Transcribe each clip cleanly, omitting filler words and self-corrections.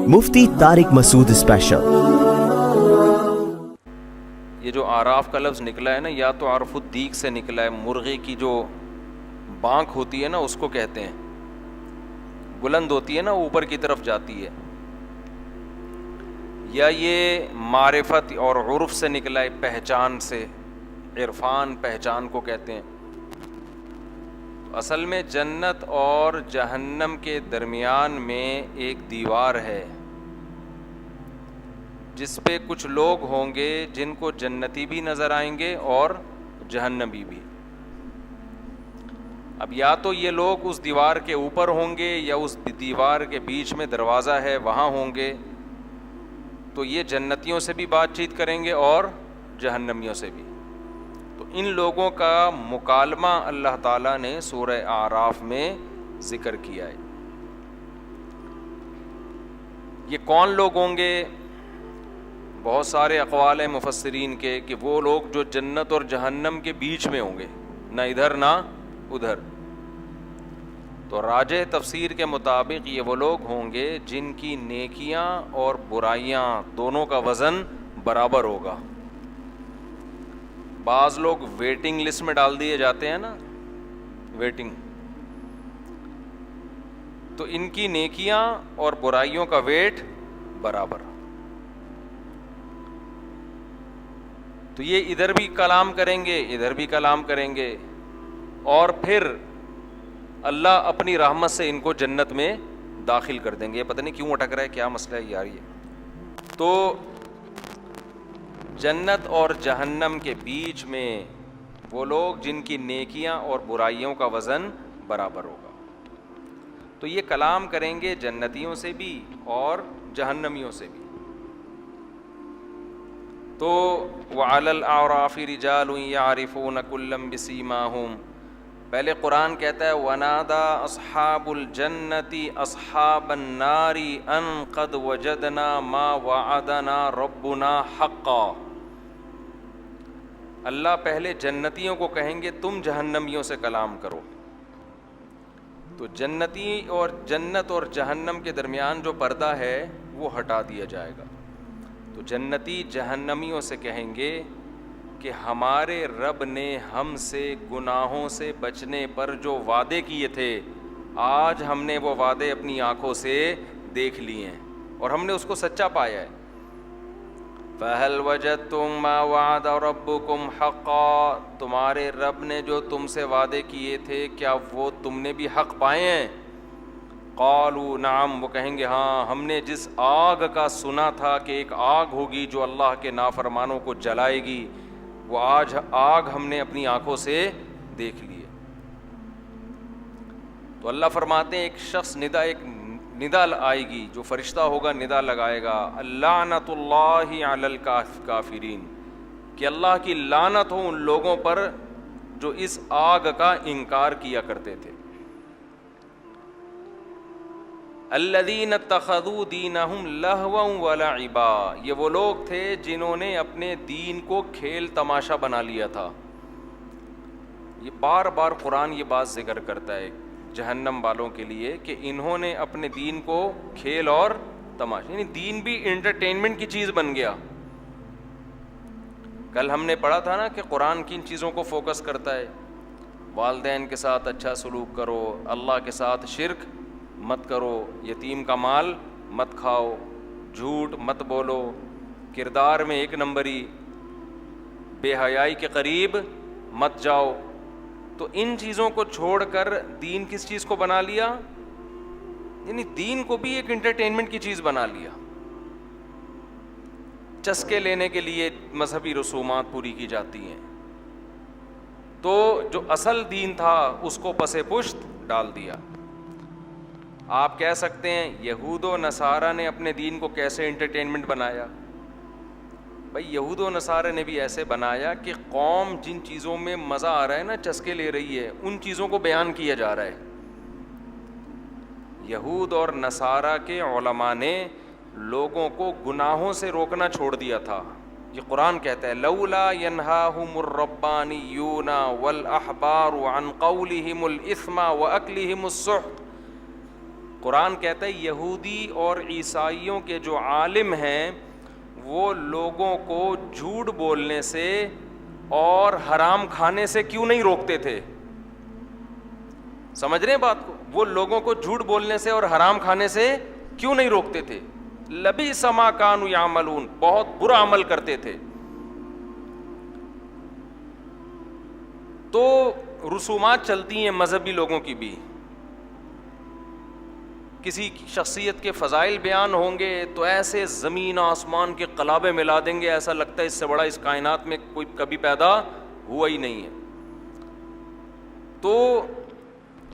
مفتی طارق مسعود special. یہ جو آراف کا لفظ نکلا ہے نا، یا تو عرف الدیک سے نکلا ہے، مرغے کی جو بانک ہوتی ہے نا اس کو کہتے ہیں، بلند ہوتی ہے نا، اوپر کی طرف جاتی ہے، یا یہ معرفت اور عرف سے نکلا ہے، پہچان سے، عرفان پہچان کو کہتے ہیں۔ اصل میں جنت اور جہنم کے درمیان میں ایک دیوار ہے جس پہ کچھ لوگ ہوں گے جن کو جنتی بھی نظر آئیں گے اور جہنمی بھی۔ اب یا تو یہ لوگ اس دیوار کے اوپر ہوں گے یا اس دیوار کے بیچ میں دروازہ ہے وہاں ہوں گے، تو یہ جنتیوں سے بھی بات چیت کریں گے اور جہنمیوں سے بھی۔ تو ان لوگوں کا مکالمہ اللہ تعالیٰ نے سورہ اعراف میں ذکر کیا ہے۔ یہ کون لوگ ہوں گے؟ بہت سارے اقوال ہیں مفسرین کے کہ وہ لوگ جو جنت اور جہنم کے بیچ میں ہوں گے، نہ ادھر نہ ادھر۔ تو راجح تفسیر کے مطابق یہ وہ لوگ ہوں گے جن کی نیکیاں اور برائیاں دونوں کا وزن برابر ہوگا۔ بعض لوگ ویٹنگ لسٹ میں ڈال دیے جاتے ہیں نا، ویٹنگ، تو ان کی نیکیاں اور برائیوں کا ویٹ برابر۔ تو یہ ادھر بھی کلام کریں گے، ادھر بھی کلام کریں گے، اور پھر اللہ اپنی رحمت سے ان کو جنت میں داخل کر دیں گے۔ یہ پتہ نہیں کیوں اٹک رہا ہے، کیا مسئلہ ہے یار یہ؟ تو جنت اور جہنم کے بیچ میں وہ لوگ جن کی نیکیاں اور برائیوں کا وزن برابر ہوگا، تو یہ کلام کریں گے جنتیوں سے بھی اور جہنمیوں سے بھی۔ تو وَعَلَى الْأَعْرَافِ رِجَالٌ يَعْرِفُونَ كُلًّا بِسِيمَاهُمْ، پہلے قرآن کہتا ہے وَنَادَى أَصْحَابُ الْجَنَّةِ أَصْحَابَ النَّارِ أَن قَدْ وَجَدْنَا مَا وَعَدَنَا رَبُّنَا حَقًّا۔ اللہ پہلے جنتیوں کو کہیں گے تم جہنمیوں سے کلام کرو، تو جنتی اور جنت اور جہنم کے درمیان جو پردہ ہے وہ ہٹا دیا جائے گا۔ تو جنتی جہنمیوں سے کہیں گے کہ ہمارے رب نے ہم سے گناہوں سے بچنے پر جو وعدے کیے تھے، آج ہم نے وہ وعدے اپنی آنکھوں سے دیکھ لیے ہیں اور ہم نے اس کو سچا پایا ہے۔ فَهَلْ وَجَدْتُم مَّا وَعَدَ رَبُّكُمْ حَقًّا، تمہارے رب نے جو تم سے وعدے کیے تھے کیا وہ تم نے بھی حق پائے ہیں؟ قالوا نعم، وہ کہیں گے ہاں، ہم نے جس آگ کا سنا تھا کہ ایک آگ ہوگی جو اللہ کے نافرمانوں کو جلائے گی، وہ آج آگ ہم نے اپنی آنکھوں سے دیکھ لی ہے۔ تو اللہ فرماتے ہیں ایک شخص ایک ندا آئے گی، جو فرشتہ ہوگا ندا لگائے گا، لعنت اللہ علی الکافرین، کہ اللہ کی لعنت ہو ان لوگوں پر جو اس آگ کا انکار کیا کرتے تھے۔ الذین اتخذوا دینہم لہوا ولعبا، یہ وہ لوگ تھے جنہوں نے اپنے دین کو کھیل تماشا بنا لیا تھا۔ یہ بار بار قرآن یہ بات ذکر کرتا ہے جہنم والوں کے لیے کہ انہوں نے اپنے دین کو کھیل اور تماشا، یعنی دین بھی انٹرٹینمنٹ کی چیز بن گیا۔ کل ہم نے پڑھا تھا نا کہ قرآن کن چیزوں کو فوکس کرتا ہے، والدین کے ساتھ اچھا سلوک کرو، اللہ کے ساتھ شرک مت کرو، یتیم کا مال مت کھاؤ، جھوٹ مت بولو، کردار میں ایک نمبری، بے حیائی کے قریب مت جاؤ۔ تو ان چیزوں کو چھوڑ کر دین کس چیز کو بنا لیا؟ یعنی دین کو بھی ایک انٹرٹینمنٹ کی چیز بنا لیا، چسکے لینے کے لیے مذہبی رسومات پوری کی جاتی ہیں۔ تو جو اصل دین تھا اس کو پس پشت ڈال دیا۔ آپ کہہ سکتے ہیں یہود و نصارہ نے اپنے دین کو کیسے انٹرٹینمنٹ بنایا؟ بھائی یہود و نصارہ نے بھی ایسے بنایا کہ قوم جن چیزوں میں مزہ آ رہا ہے نا، چسکے لے رہی ہے، ان چیزوں کو بیان کیا جا رہا ہے۔ یہود اور نصارہ کے علماء نے لوگوں کو گناہوں سے روکنا چھوڑ دیا تھا۔ یہ قرآن کہتا ہے لولا ینہاہم الربانیون والاحبار عن قولہم الاثم واکلہم السحت۔ قرآن کہتا ہے یہودی اور عیسائیوں کے جو عالم ہیں وہ لوگوں کو جھوٹ بولنے سے اور حرام کھانے سے کیوں نہیں روکتے تھے؟ سمجھ رہے ہیں بات کو؟ وہ لوگوں کو جھوٹ بولنے سے اور حرام کھانے سے کیوں نہیں روکتے تھے؟ لبئس ما کانوا یعملون، بہت برا عمل کرتے تھے. تو رسومات چلتی ہیں مذہبی لوگوں کی بھی، کسی شخصیت کے فضائل بیان ہوں گے تو ایسے زمین آسمان کے قلابے ملا دیں گے، ایسا لگتا ہے اس سے بڑا اس کائنات میں کوئی کبھی پیدا ہوا ہی نہیں ہے. تو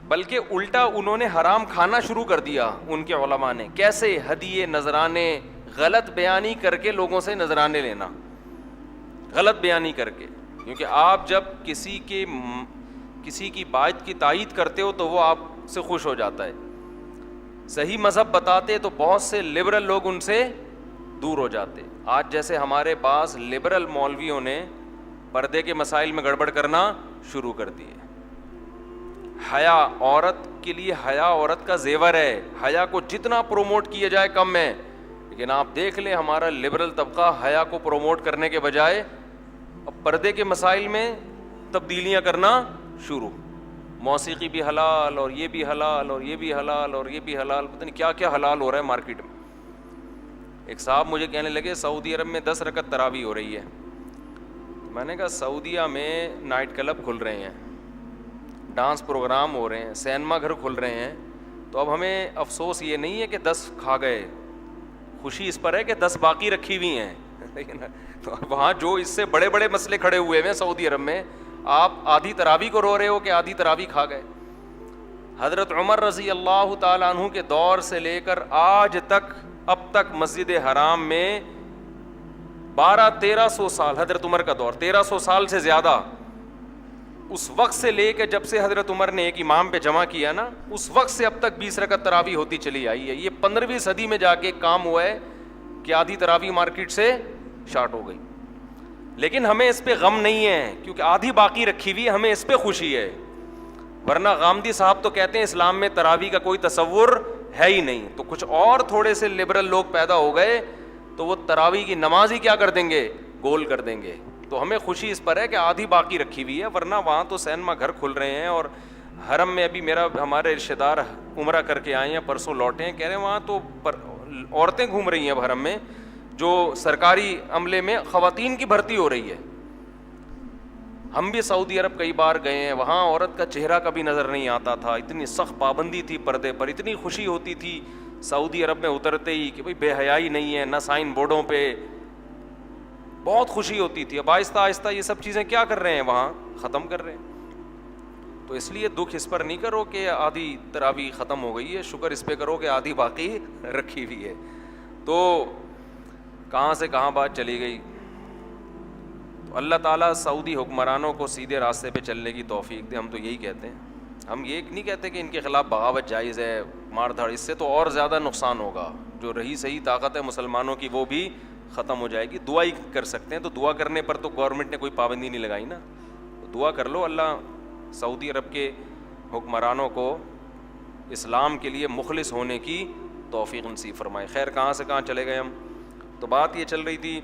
بلکہ الٹا انہوں نے حرام کھانا شروع کر دیا ان کے علماء نے. کیسے؟ ہدیے، نذرانے، غلط بیانی کر کے لوگوں سے نذرانے لینا، غلط بیانی کر کے. کیونکہ آپ جب کسی کی بات کی تائید کرتے ہو تو وہ آپ سے خوش ہو جاتا ہے. صحیح مذہب بتاتے تو بہت سے لبرل لوگ ان سے دور ہو جاتے. آج جیسے ہمارے بعض لبرل مولویوں نے پردے کے مسائل میں گڑبڑ کرنا شروع کر دی ہے. حیا عورت کے لیے، حیا عورت کا زیور ہے، حیا کو جتنا پروموٹ کیا جائے کم ہے. لیکن آپ دیکھ لیں ہمارا لبرل طبقہ حیا کو پروموٹ کرنے کے بجائے اب پردے کے مسائل میں تبدیلیاں کرنا شروع. موسیقی بھی حلال اور یہ بھی حلال اور یہ بھی حلال اور یہ بھی حلال، پتہ نہیں کیا کیا حلال ہو رہا ہے مارکیٹ میں. ایک صاحب مجھے کہنے لگے سعودی عرب میں 10 رکعت تراویح ہو رہی ہے. میں نے کہا سعودیہ میں نائٹ کلب کھل رہے ہیں، ڈانس پروگرام ہو رہے ہیں، سینما گھر کھل رہے ہیں، تو اب ہمیں افسوس یہ نہیں ہے کہ 10 کھا گئے، خوشی اس پر ہے کہ 10 باقی رکھی ہوئی ہیں. تو وہاں جو اس سے بڑے بڑے مسئلے کھڑے ہوئے ہیں سعودی عرب میں، آپ آدھی تراویح کو رو رہے ہو کہ آدھی تراویح کھا گئے. حضرت عمر رضی اللہ تعالیٰ عنہ کے دور سے لے کر آج تک، اب تک مسجد حرام میں 1200-1300 سال، حضرت عمر کا دور 1300 سال سے زیادہ، اس وقت سے لے کے جب سے حضرت عمر نے ایک امام پہ جمع کیا نا، اس وقت سے اب تک 20 رکعت تراویح ہوتی چلی آئی ہے. یہ 15ویں صدی میں جا کے ایک کام ہوا ہے کہ آدھی تراویح مارکیٹ سے شارٹ ہو گئی. لیکن ہمیں اس پہ غم نہیں ہے کیونکہ آدھی باقی رکھی ہوئی، ہمیں اس پہ خوشی ہے. ورنہ غامدی صاحب تو کہتے ہیں اسلام میں تراویح کا کوئی تصور ہے ہی نہیں. تو کچھ اور تھوڑے سے لبرل لوگ پیدا ہو گئے تو وہ تراویح کی نماز ہی کیا کر دیں گے؟ گول کر دیں گے. تو ہمیں خوشی اس پر ہے کہ آدھی باقی رکھی ہوئی ہے. ورنہ وہاں تو سینما گھر کھل رہے ہیں. اور حرم میں ابھی ہمارے رشتہ دار عمرہ کر کے آئے ہیں، پرسوں لوٹے ہیں، کہہ رہے ہیں وہاں تو عورتیں گھوم رہی ہیں اب حرم میں، جو سرکاری عملے میں خواتین کی بھرتی ہو رہی ہے. ہم بھی سعودی عرب کئی بار گئے ہیں، وہاں عورت کا چہرہ کبھی نظر نہیں آتا تھا، اتنی سخت پابندی تھی پردے پر، اتنی خوشی ہوتی تھی سعودی عرب میں اترتے ہی کہ بھئی بے حیائی نہیں ہے، نہ سائن بورڈوں پہ، بہت خوشی ہوتی تھی. اب آہستہ آہستہ یہ سب چیزیں کیا کر رہے ہیں؟ وہاں ختم کر رہے ہیں. تو اس لیے دکھ اس پر نہیں کرو کہ آدھی تراویح ختم ہو گئی ہے، شکر اس پہ کرو کہ آدھی باقی رکھی ہوئی ہے. تو کہاں سے کہاں بات چلی گئی. تو اللہ تعالیٰ سعودی حکمرانوں کو سیدھے راستے پہ چلنے کی توفیق دے. ہم تو یہی کہتے ہیں. ہم یہ نہیں کہتے کہ ان کے خلاف بغاوت جائز ہے، مار دھاڑ، اس سے تو اور زیادہ نقصان ہوگا. جو رہی صحیح طاقت ہے مسلمانوں کی وہ بھی ختم ہو جائے گی. دعا ہی کر سکتے ہیں. تو دعا کرنے پر تو گورنمنٹ نے کوئی پابندی نہیں لگائی نا. تو دعا کر لو اللہ سعودی عرب کے حکمرانوں کو اسلام کے لیے مخلص ہونے کی توفیق نصیب فرمائے. خیر کہاں سے کہاں چلے گئے ہم. تو بات یہ چل رہی تھی،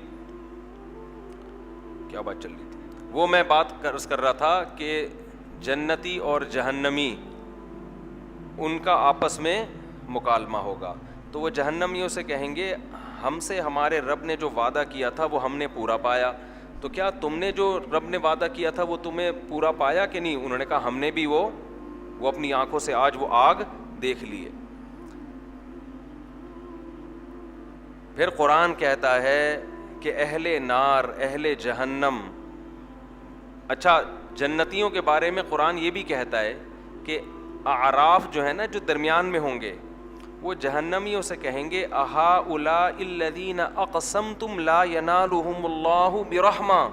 کیا بات چل رہی تھی؟ وہ میں بات عرض کر رہا تھا کہ جنتی اور جہنمی ان کا آپس میں مکالمہ ہوگا. تو وہ جہنمیوں سے کہیں گے ہم سے ہمارے رب نے جو وعدہ کیا تھا وہ ہم نے پورا پایا، تو کیا تم نے جو رب نے وعدہ کیا تھا وہ تمہیں پورا پایا کہ نہیں؟ انہوں نے کہا ہم نے بھی وہ اپنی آنکھوں سے آج وہ آگ دیکھ لی ہے. پھر قرآن کہتا ہے کہ اہل نار، اہل جہنم، اچھا جنتیوں کے بارے میں قرآن یہ بھی کہتا ہے کہ اعراف جو ہے نا، جو درمیان میں ہوں گے، وہ جہنمیوں سے کہیں گے اہؤلاء الذین اقسمتم لا ینالہم اللہ برحمہ.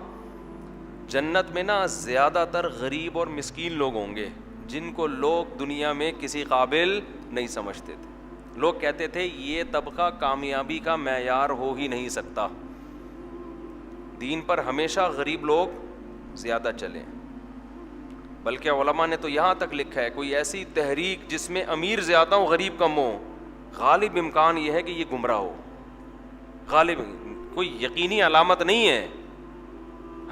جنت میں نا زیادہ تر غریب اور مسکین لوگ ہوں گے جن کو لوگ دنیا میں کسی قابل نہیں سمجھتے تھے. لوگ کہتے تھے یہ طبقہ کامیابی کا معیار ہو ہی نہیں سکتا، دین پر ہمیشہ غریب لوگ زیادہ چلیں. بلکہ علماء نے تو یہاں تک لکھا ہے کوئی ایسی تحریک جس میں امیر زیادہ ہو غریب کم ہو، غالب امکان یہ ہے کہ یہ گمراہ ہو، غالب کوئی یقینی علامت نہیں ہے.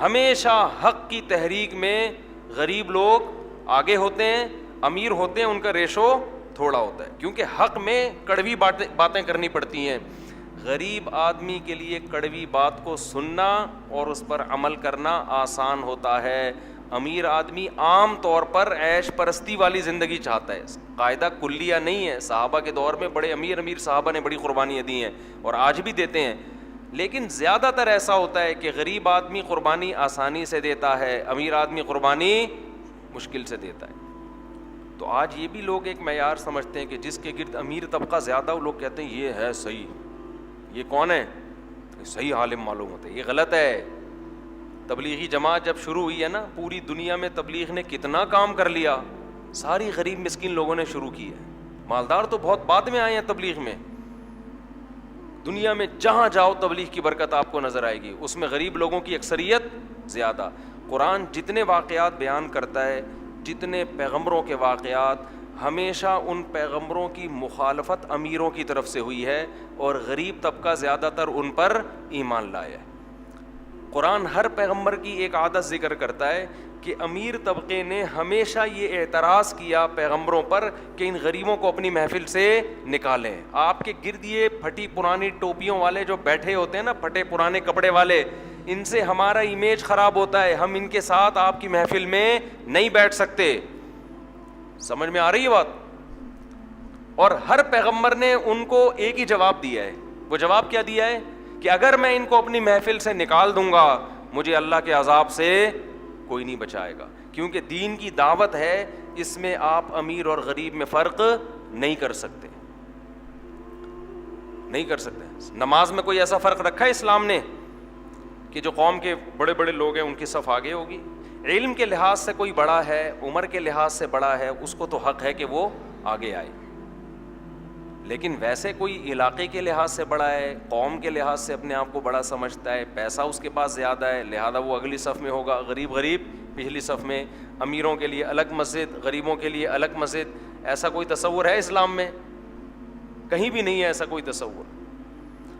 ہمیشہ حق کی تحریک میں غریب لوگ آگے ہوتے ہیں، امیر ہوتے ہیں ان کا ریشو تھوڑا ہوتا ہے، کیونکہ حق میں کڑوی باتیں کرنی پڑتی ہیں. غریب آدمی کے لیے کڑوی بات کو سننا اور اس پر عمل کرنا آسان ہوتا ہے. امیر آدمی عام طور پر عیش پرستی والی زندگی چاہتا ہے، قاعدہ کلیہ نہیں ہے. صحابہ کے دور میں بڑے امیر صحابہ نے بڑی قربانیاں دی ہیں اور آج بھی دیتے ہیں، لیکن زیادہ تر ایسا ہوتا ہے کہ غریب آدمی قربانی آسانی سے دیتا ہے، امیر آدمی قربانی مشکل سے دیتا ہے. تو آج یہ بھی لوگ ایک معیار سمجھتے ہیں کہ جس کے گرد امیر طبقہ زیادہ ہو، لوگ کہتے ہیں یہ ہے صحیح، یہ کون ہے صحیح عالم معلوم ہوتا ہے. یہ غلط ہے. تبلیغی جماعت جب شروع ہوئی ہے نا، پوری دنیا میں تبلیغ نے کتنا کام کر لیا، ساری غریب مسکین لوگوں نے شروع کی ہے. مالدار تو بہت بعد میں آئے ہیں تبلیغ میں. دنیا میں جہاں جاؤ تبلیغ کی برکت آپ کو نظر آئے گی، اس میں غریب لوگوں کی اکثریت زیادہ. قرآن جتنے واقعات بیان کرتا ہے، جتنے پیغمبروں کے واقعات، ہمیشہ ان پیغمبروں کی مخالفت امیروں کی طرف سے ہوئی ہے اور غریب طبقہ زیادہ تر ان پر ایمان لایا ہے. قرآن ہر پیغمبر کی ایک عادت ذکر کرتا ہے کہ امیر طبقے نے ہمیشہ یہ اعتراض کیا پیغمبروں پر کہ ان غریبوں کو اپنی محفل سے نکالیں. آپ کے گرد یہ پھٹی پرانی ٹوپیوں والے جو بیٹھے ہوتے ہیں نا، پھٹے پرانے کپڑے والے، ان سے ہمارا امیج خراب ہوتا ہے، ہم ان کے ساتھ آپ کی محفل میں نہیں بیٹھ سکتے. سمجھ میں آ رہی ہے بات؟ اور ہر پیغمبر نے ان کو ایک ہی جواب دیا ہے. وہ جواب کیا دیا ہے کہ اگر میں ان کو اپنی محفل سے نکال دوں گا، مجھے اللہ کے عذاب سے کوئی نہیں بچائے گا. کیونکہ دین کی دعوت ہے، اس میں آپ امیر اور غریب میں فرق نہیں کر سکتے، نہیں کر سکتے. نماز میں کوئی ایسا فرق رکھا ہے اسلام نے کہ جو قوم کے بڑے بڑے لوگ ہیں ان کی صف آگے ہوگی؟ علم کے لحاظ سے کوئی بڑا ہے، عمر کے لحاظ سے بڑا ہے، اس کو تو حق ہے کہ وہ آگے آئے. لیکن ویسے کوئی علاقے کے لحاظ سے بڑا ہے، قوم کے لحاظ سے اپنے آپ کو بڑا سمجھتا ہے، پیسہ اس کے پاس زیادہ ہے، لہذا وہ اگلی صف میں ہوگا، غریب پچھلی صف میں، امیروں کے لیے الگ مسجد، غریبوں کے لیے الگ مسجد. ایسا کوئی تصور ہے اسلام میں؟ کہیں بھی نہیں ہے ایسا کوئی تصور.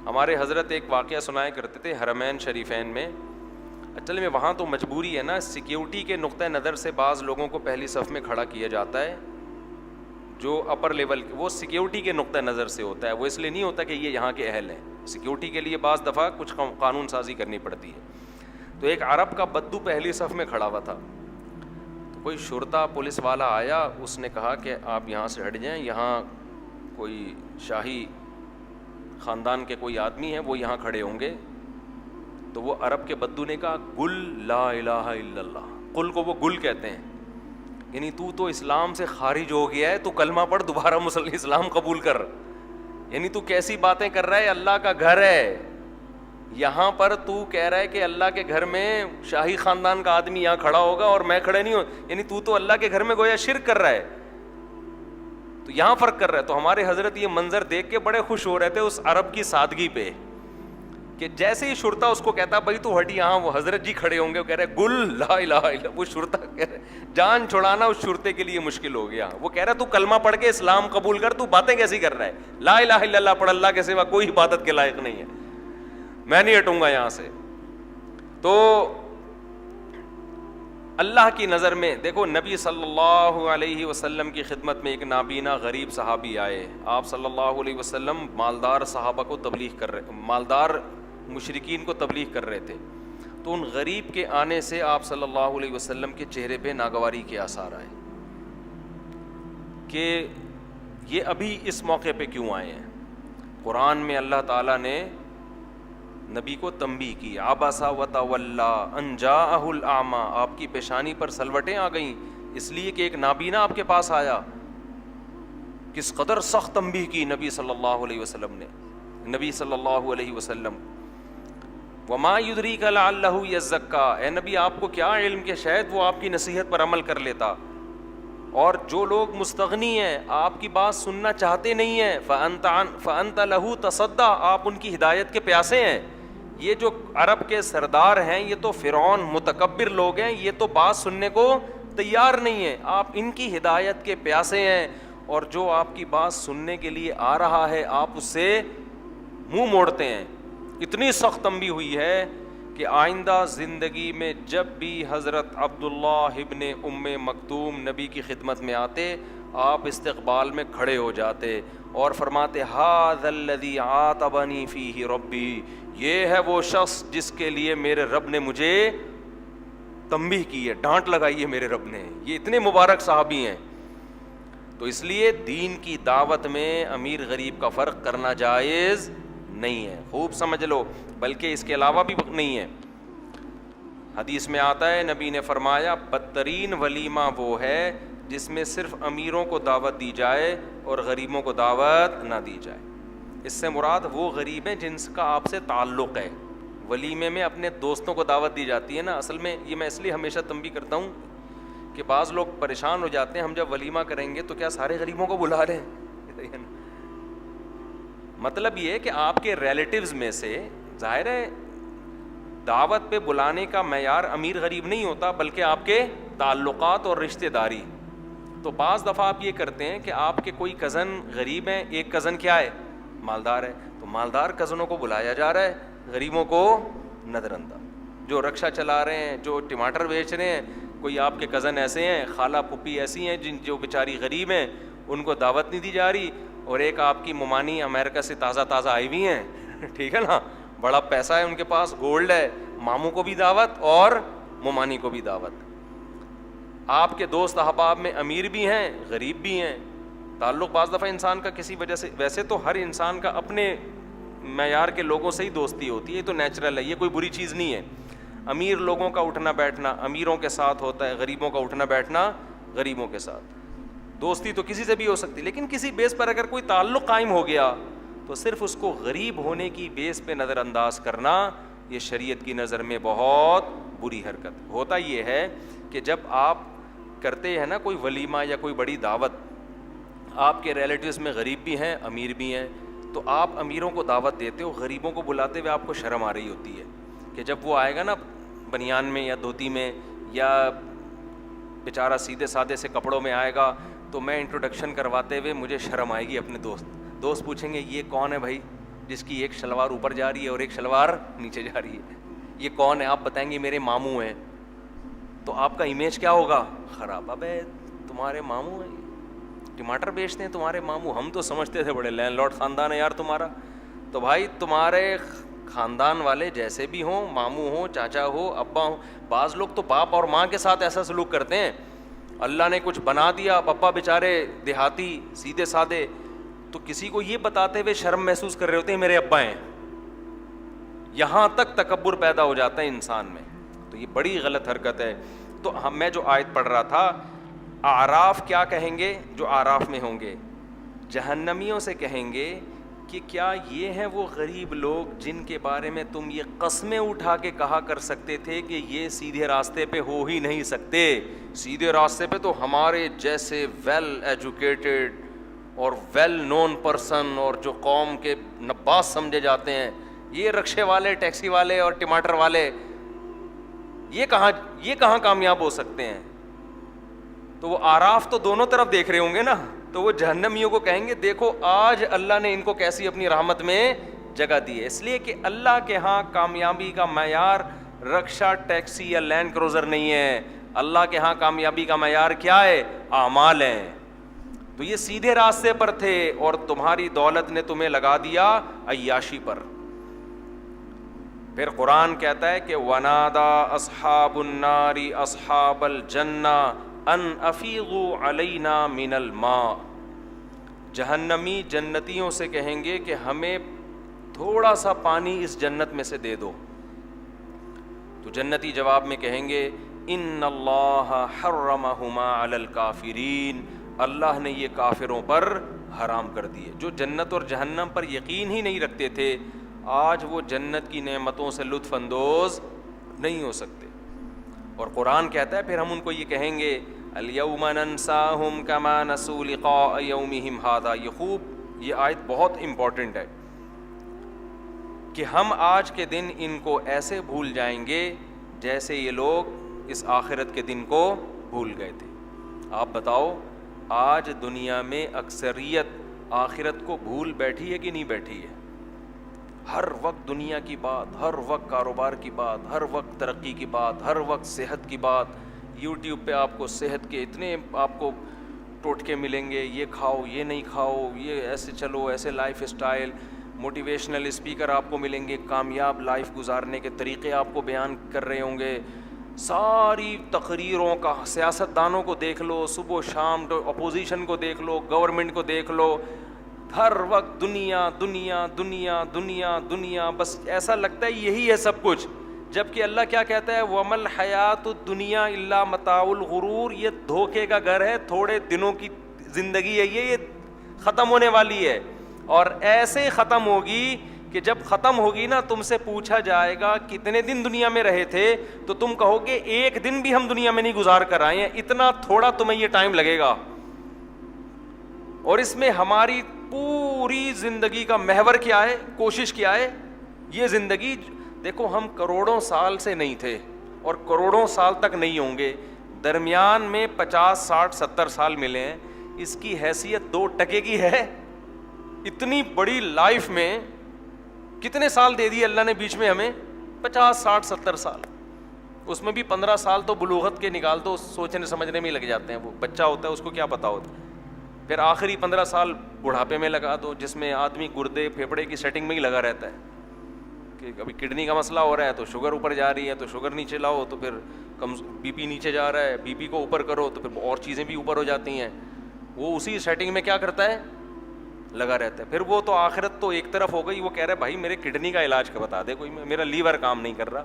ہمارے حضرت ایک واقعہ سنایا کرتے تھے حرمین شریفین میں. اصل میں وہاں تو مجبوری ہے نا، سیکیورٹی کے نقطہ نظر سے بعض لوگوں کو پہلی صف میں کھڑا کیا جاتا ہے جو اپر لیول، وہ سیکیورٹی کے نقطہ نظر سے ہوتا ہے، وہ اس لیے نہیں ہوتا کہ یہ یہاں کے اہل ہیں. سیکیورٹی کے لیے بعض دفعہ کچھ قانون سازی کرنی پڑتی ہے. تو ایک عرب کا بدو پہلی صف میں کھڑا ہوا تھا. تو کوئی شرطا پولیس والا آیا، اس نے کہا کہ آپ یہاں سے ہٹ جائیں، یہاں کوئی شاہی خاندان کے کوئی آدمی ہیں، وہ یہاں کھڑے ہوں گے. تو وہ عرب کے بدو نے کہا گل لا الہ الا اللہ. قل کو وہ گل کہتے ہیں، یعنی تو اسلام سے خارج ہو گیا ہے، تو کلمہ پڑھ، دوبارہ اسلام قبول کر. یعنی تو کیسی باتیں کر رہا ہے، اللہ کا گھر ہے یہاں پر، تو کہہ رہا ہے کہ اللہ کے گھر میں شاہی خاندان کا آدمی یہاں کھڑا ہوگا اور میں کھڑے نہیں ہوں، یعنی تو اللہ کے گھر میں گویا شرک کر رہا ہے، تو یہاں فرق کر رہا ہے. تو ہمارے حضرت یہ منظر دیکھ کے بڑے خوش ہو رہے تھے اس عرب کی سادگی پہ، کہ جیسے ہی شرطا اس کو کہتا بھائی تو ہٹی، یہاں وہ حضرت جی کھڑے ہوں گے، وہ کہہ رہے گل لا الہ الا. وہ شرطا کہہ رہے جان چھڑانا اس شرطے کے لیے مشکل ہو گیا. وہ کہہ رہا تو کلمہ پڑھ کے اسلام قبول کر، تو باتیں کیسی کر رہا ہے، لا الہ الا اللہ پڑھ، اللہ کے سوا کوئی عبادت کے لائق نہیں ہے، میں نہیں ہٹوں گا یہاں سے. تو اللہ کی نظر میں دیکھو، نبی صلی اللہ علیہ وسلم کی خدمت میں ایک نابینا غریب صحابی آئے. آپ صلی اللہ علیہ وسلم مالدار صحابہ کو تبلیغ کر رہے، مالدار مشرکین کو تبلیغ کر رہے تھے. تو ان غریب کے آنے سے آپ صلی اللہ علیہ وسلم کے چہرے پہ ناگواری کے آثار آئے کہ یہ ابھی اس موقع پہ کیوں آئے ہیں. قرآن میں اللہ تعالیٰ نے نبی کو تنبیہ کی، عبسا وتولا ان جاءہ الاعمی، آپ کی پیشانی پر سلوٹیں آ گئیں اس لیے کہ ایک نابینا آپ کے پاس آیا. کس قدر سخت تنبیہ کی نبی صلی اللہ علیہ وسلم نے. نبی صلی اللہ علیہ وسلم، وما یدریک لعلہ یزکا، اے نبی آپ کو کیا علم کہ شاید وہ آپ کی نصیحت پر عمل کر لیتا. اور جو لوگ مستغنی ہیں، آپ کی بات سننا چاہتے نہیں ہیں، فانت لہ تصدی، آپ ان کی ہدایت کے پیاسے ہیں. یہ جو عرب کے سردار ہیں، یہ تو فرعون متکبر لوگ ہیں، یہ تو بات سننے کو تیار نہیں ہیں. آپ ان کی ہدایت کے پیاسے ہیں, اور جو آپ کی بات سننے کے لیے آ رہا ہے آپ اس سے منہ موڑتے ہیں. اتنی سخت تنبیہ ہوئی ہے کہ آئندہ زندگی میں جب بھی حضرت عبداللہ ابن ام مکتوم نبی کی خدمت میں آتے, آپ استقبال میں کھڑے ہو جاتے اور فرماتے ھذا الذی عاتبنی فیہ ربی, یہ ہے وہ شخص جس کے لیے میرے رب نے مجھے تنبیہ کی ہے, ڈانٹ لگائی ہے میرے رب نے. یہ اتنے مبارک صحابی ہیں. تو اس لیے دین کی دعوت میں امیر غریب کا فرق کرنا جائز نہیں ہے, خوب سمجھ لو. بلکہ اس کے علاوہ بھی نہیں ہے. حدیث میں آتا ہے, نبی نے فرمایا بدترین ولیمہ وہ ہے جس میں صرف امیروں کو دعوت دی جائے اور غریبوں کو دعوت نہ دی جائے. اس سے مراد وہ غریب ہیں جن کا آپ سے تعلق ہے. ولیمے میں اپنے دوستوں کو دعوت دی جاتی ہے نا. اصل میں یہ میں اس لیے ہمیشہ تنبیہ کرتا ہوں کہ بعض لوگ پریشان ہو جاتے ہیں, ہم جب ولیمہ کریں گے تو کیا سارے غریبوں کو بلا رہے ہیں. مطلب یہ ہے کہ آپ کے ریلیٹیوز میں سے, ظاہر ہے دعوت پہ بلانے کا معیار امیر غریب نہیں ہوتا بلکہ آپ کے تعلقات اور رشتہ داری. تو بعض دفعہ آپ یہ کرتے ہیں کہ آپ کے کوئی کزن غریب ہیں, ایک کزن کیا ہے مالدار ہے, تو مالدار کزنوں کو بلایا جا رہا ہے, غریبوں کو نظر انداز. جو رکشہ چلا رہے ہیں, جو ٹماٹر بیچ رہے ہیں, کوئی آپ کے کزن ایسے ہیں, خالہ پھوپھی ایسی ہیں جو بیچاری غریب ہیں, ان کو دعوت نہیں دی جا رہی. اور ایک آپ کی ممانی امریکہ سے تازہ آئی ہوئی ہیں, ٹھیک ہے نا, بڑا پیسہ ہے ان کے پاس, گولڈ ہے, ماموں کو بھی دعوت اور ممانی کو بھی دعوت. آپ کے دوست احباب میں امیر بھی ہیں غریب بھی ہیں. تعلق بعض دفعہ انسان کا کسی وجہ سے, ویسے تو ہر انسان کا اپنے معیار کے لوگوں سے ہی دوستی ہوتی ہے, یہ تو نیچرل ہے, یہ کوئی بری چیز نہیں ہے. امیر لوگوں کا اٹھنا بیٹھنا امیروں کے ساتھ ہوتا ہے, غریبوں کا اٹھنا بیٹھنا غریبوں کے ساتھ. دوستی تو کسی سے بھی ہو سکتی, لیکن کسی بیس پر اگر کوئی تعلق قائم ہو گیا تو صرف اس کو غریب ہونے کی بیس پہ نظر انداز کرنا یہ شریعت کی نظر میں بہت بری حرکت. ہوتا یہ ہے کہ جب آپ کرتے ہیں نا کوئی ولیمہ یا کوئی بڑی دعوت, آپ کے ریلیٹیوز میں غریب بھی ہیں امیر بھی ہیں, تو آپ امیروں کو دعوت دیتے ہو, غریبوں کو بلاتے ہوئے آپ کو شرم آ رہی ہوتی ہے کہ جب وہ آئے گا نا بنیان میں یا دھوتی میں یا بیچارہ سیدھے سادے سے کپڑوں میں آئے گا, تو میں انٹروڈکشن کرواتے ہوئے مجھے شرم آئے گی. اپنے دوست پوچھیں گے یہ کون ہے بھائی جس کی ایک شلوار اوپر جا رہی ہے اور ایک شلوار نیچے جا رہی ہے, یہ کون ہے؟ آپ بتائیں گے میرے ماموں ہیں. تو آپ کا امیج کیا ہوگا؟ خراب. ابے تمہارے ماموں ہیں, ٹماٹر بیچتے ہیں تمہارے ماموں, ہم تو سمجھتے تھے بڑے لینڈ لارڈ خاندان ہے یار تمہارا. تو بھائی تمہارے خاندان والے جیسے بھی ہوں, ماموں ہوں, چاچا ہو, ابا ہوں, بعض لوگ تو باپ اور ماں کے ساتھ ایسا سلوک کرتے ہیں, اللہ نے کچھ بنا دیا, ابا بیچارے دیہاتی سیدھے سادے, تو کسی کو یہ بتاتے ہوئے شرم محسوس کر رہے ہوتے ہیں میرے ابا ہیں. یہاں تک تکبر پیدا ہو جاتا ہے انسان میں, تو یہ بڑی غلط حرکت ہے. تو میں جو آیت پڑھ رہا تھا, اعراف کیا کہیں گے جو اعراف میں ہوں گے؟ جہنمیوں سے کہیں گے کہ کیا یہ ہیں وہ غریب لوگ جن کے بارے میں تم یہ قسمیں اٹھا کے کہا کر سکتے تھے کہ یہ سیدھے راستے پہ ہو ہی نہیں سکتے, سیدھے راستے پہ تو ہمارے جیسے ویل ایجوکیٹڈ اور ویل نون پرسن اور جو قوم کے نباز سمجھے جاتے ہیں, یہ رکشے والے, ٹیکسی والے اور ٹماٹر والے, یہ کہاں کامیاب ہو سکتے ہیں؟ تو وہ آراف تو دونوں طرف دیکھ رہے ہوں گے نا, تو وہ جہنمیوں کو کہیں گے دیکھو آج اللہ نے ان کو کیسی اپنی رحمت میں جگہ دی ہے. اس لیے کہ اللہ کے ہاں کامیابی کا معیار رکشہ, ٹیکسی یا لینڈ کروزر نہیں ہے. اللہ کے ہاں کامیابی کا معیار کیا ہے؟ اعمال ہیں. تو یہ سیدھے راستے پر تھے اور تمہاری دولت نے تمہیں لگا دیا عیاشی پر. پھر قرآن کہتا ہے کہ وَنَادَى أَصْحَابُ النَّارِ أَصْحَابَ الْجَنَّةِ ان افیضوا علینا من الماء. جہنمی جنتیوں سے کہیں گے کہ ہمیں تھوڑا سا پانی اس جنت میں سے دے دو. تو جنتی جواب میں کہیں گے ان اللہ حرمہما علی الکافرین, اللہ نے یہ کافروں پر حرام کر دیے. جو جنت اور جہنم پر یقین ہی نہیں رکھتے تھے, آج وہ جنت کی نعمتوں سے لطف اندوز نہیں ہو سکتے. اور قرآن کہتا ہے پھر ہم ان کو یہ کہیں گے الیوم ننساہم کما نسوا لقاء یومہم ھذا. یہ آیت بہت امپورٹنٹ ہے کہ ہم آج کے دن ان کو ایسے بھول جائیں گے جیسے یہ لوگ اس آخرت کے دن کو بھول گئے تھے. آپ بتاؤ آج دنیا میں اکثریت آخرت کو بھول بیٹھی ہے کہ نہیں بیٹھی ہے؟ ہر وقت دنیا کی بات، ہر وقت کاروبار کی بات، ہر وقت ترقی کی بات، ہر وقت صحت کی بات. یوٹیوب پہ آپ کو صحت کے اتنے آپ کو ٹوٹکے ملیں گے، یہ کھاؤ، یہ نہیں کھاؤ، یہ ایسے چلو، ایسے لائف اسٹائل. موٹیویشنل اسپیکر آپ کو ملیں گے، کامیاب لائف گزارنے کے طریقے آپ کو بیان کر رہے ہوں گے. ساری تقریروں کا، سیاستدانوں کو دیکھ لو، صبح و شام اپوزیشن کو دیکھ لو، گورنمنٹ کو دیکھ لو، ہر وقت دنیا دنیا دنیا دنیا دنیا. بس ایسا لگتا ہے یہی ہے سب کچھ، جبکہ اللہ کیا کہتا ہے؟ وَمَا الْحَيَاةُ الدُّنْيَا إِلَّا مَتَاعُ الْغُرُورِ. یہ دھوکے کا گھر ہے، تھوڑے دنوں کی زندگی ہے، یہ ختم ہونے والی ہے. اور ایسے ختم ہوگی کہ جب ختم ہوگی نا، تم سے پوچھا جائے گا کتنے دن دنیا میں رہے تھے، تو تم کہو گے ایک دن بھی ہم دنیا میں نہیں گزار کر آئے ہیں. اتنا تھوڑا تمہیں یہ ٹائم لگے گا. اور اس میں ہماری پوری زندگی کا محور کیا ہے؟ کوشش کیا ہے؟ یہ زندگی دیکھو، ہم کروڑوں سال سے نہیں تھے اور کروڑوں سال تک نہیں ہوں گے. درمیان میں 50 60 70 سال ملے ہیں. اس کی حیثیت 2% کی ہے. اتنی بڑی لائف میں کتنے سال دے دیے اللہ نے بیچ میں ہمیں؟ 50 60 70 سال. اس میں بھی 15 سال تو بلوغت کے نکال دو، سوچنے سمجھنے میں ہی لگ جاتے ہیں. وہ بچہ ہوتا ہے، اس کو کیا پتا ہوتا ہے. پھر آخری 15 سال بڑھاپے میں لگا دو، جس میں آدمی گردے پھیپھڑے کی سیٹنگ میں ہی لگا رہتا ہے کہ ابھی کڈنی کا مسئلہ ہو رہا ہے تو شوگر اوپر جا رہی ہے، تو شوگر نیچے لاؤ تو پھر بی پی نیچے جا رہا ہے، بی پی کو اوپر کرو تو پھر اور چیزیں بھی اوپر ہو جاتی ہیں. وہ اسی سیٹنگ میں کیا کرتا ہے؟ لگا رہتا ہے. پھر وہ تو آخرت تو ایک طرف ہو گئی، وہ کہہ رہا ہے بھائی میرے کڈنی کا علاج کا بتا دے کوئی، میرا لیور کام نہیں کر رہا.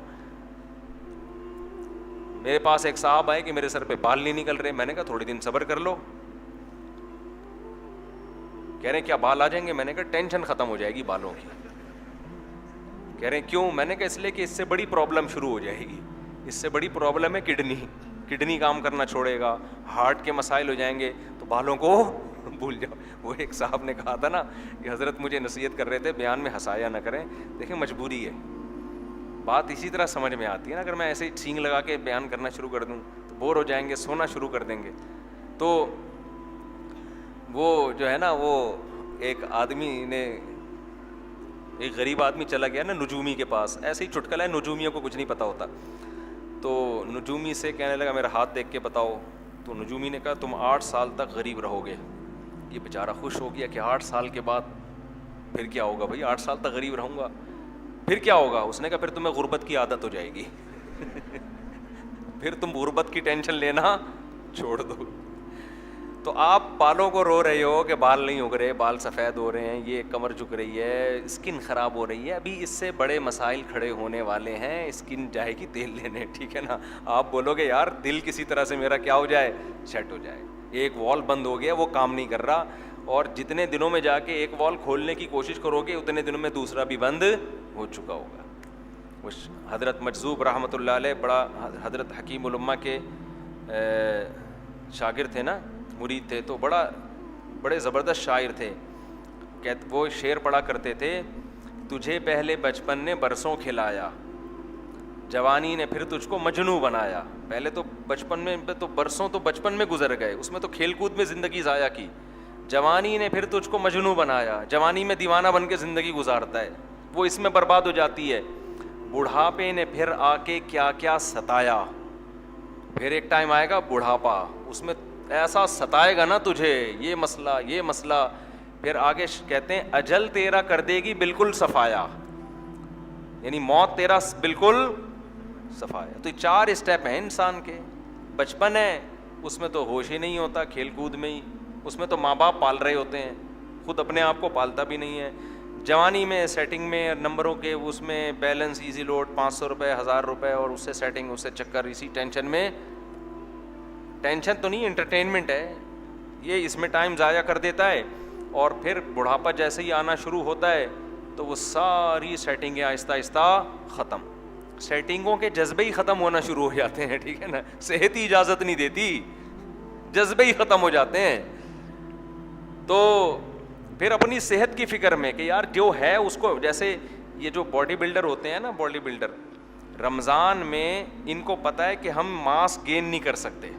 میرے پاس ایک صاحب آئے کہ میرے سر پہ بال نہیں نکل رہے. میں نے کہا تھوڑے دن صبر کر لو. کہہ رہے ہیں کیا بال آ جائیں گے؟ میں نے کہا ٹینشن ختم ہو جائے گی بالوں کی. کہہ رہے ہیں کیوں؟ میں نے کہا اس لیے کہ اس سے بڑی پرابلم شروع ہو جائے گی. اس سے بڑی پرابلم ہے کڈنی کام کرنا چھوڑے گا، ہارٹ کے مسائل ہو جائیں گے، تو بالوں کو بھول جاؤ. وہ ایک صاحب نے کہا تھا نا کہ حضرت مجھے نصیحت کر رہے تھے بیان میں ہنسایا نہ کریں. دیکھیں مجبوری ہے، بات اسی طرح سمجھ میں آتی ہے نا. اگر میں ایسے ہی سینگ لگا کے بیان کرنا شروع کر دوں تو بور ہو جائیں گے، سونا شروع کر دیں گے. تو وہ جو ہے نا، وہ ایک آدمی نے، ایک غریب آدمی چلا گیا نا نجومی کے پاس. ایسے ہی چٹکلا ہے، نجومیوں کو کچھ نہیں پتہ ہوتا. تو نجومی سے کہنے لگا میرا ہاتھ دیکھ کے بتاؤ. تو نجومی نے کہا تم 8 سال تک غریب رہو گے. یہ بیچارہ خوش ہو گیا کہ 8 سال کے بعد پھر کیا ہوگا بھائی، 8 سال تک غریب رہوں گا پھر کیا ہوگا. اس نے کہا پھر تمہیں غربت کی عادت ہو جائے گی پھر تم غربت کی ٹینشن لینا چھوڑ دو. تو آپ بالوں کو رو رہے ہو کہ بال نہیں اگ رہے، بال سفید ہو رہے ہیں، یہ کمر جھک رہی ہے، اسکن خراب ہو رہی ہے. ابھی اس سے بڑے مسائل کھڑے ہونے والے ہیں. اسکن جائے گی تیل لینے، ٹھیک ہے نا. آپ بولو گے یار دل کسی طرح سے میرا کیا ہو جائے، سیٹ ہو جائے. ایک وال بند ہو گیا، وہ کام نہیں کر رہا، اور جتنے دنوں میں جا کے ایک وال کھولنے کی کوشش کرو گے اتنے دنوں میں دوسرا بھی بند ہو چکا ہوگا. حضرت مجذوب رحمۃ اللہ علیہ، بڑا حضرت حکیم الامہ کے شاگرد تھے نا، مرید تھے. تو بڑے زبردست شاعر تھے. وہ شعر پڑھا کرتے تھے، تجھے پہلے بچپن نے برسوں کھلایا، جوانی نے پھر تجھ کو مجنوں بنایا. پہلے تو بچپن میں تو برسوں تو بچپن میں گزر گئے، اس میں تو کھیل کود میں زندگی ضائع کی. جوانی نے پھر تجھ کو مجنوں بنایا، جوانی میں دیوانہ بن کے زندگی گزارتا ہے، وہ اس میں برباد ہو جاتی ہے. بڑھاپے نے پھر آ کے کیا کیا ستایا. پھر ایک ٹائم آئے گا بڑھاپا، اس میں ایسا ستائے گا نا تجھے، یہ مسئلہ. پھر آگے کہتے ہیں اجل تیرا کر دے گی بالکل صفایا، یعنی موت تیرا بالکل صفایا. تو 4 اسٹیپ ہیں انسان کے. بچپن ہے، اس میں تو ہوش ہی نہیں ہوتا، کھیل کود میں ہی، اس میں تو ماں باپ پال رہے ہوتے ہیں، خود اپنے آپ کو پالتا بھی نہیں ہے. جوانی میں سیٹنگ میں نمبروں کے، اس میں بیلنس ایزی لوڈ 500 روپے 1000 روپے، اور اس سے سیٹنگ، اس سے چکر، اسی ٹینشن میں. ٹینشن تو نہیں، انٹرٹینمنٹ ہے یہ، اس میں ٹائم ضائع کر دیتا ہے. اور پھر بڑھاپا جیسے ہی آنا شروع ہوتا ہے تو وہ ساری سیٹنگیں آہستہ آہستہ ختم. سیٹنگوں کے جذبے ہی ختم ہونا شروع ہو جاتے ہیں، ٹھیک ہے نا. صحت ہی اجازت نہیں دیتی، جذبے ہی ختم ہو جاتے ہیں. تو پھر اپنی صحت کی فکر میں کہ یار جو ہے اس کو، جیسے یہ جو باڈی بلڈر ہوتے ہیں نا، باڈی بلڈر رمضان میں ان کو پتہ ہے کہ ہم ماس گین نہیں کر سکتے،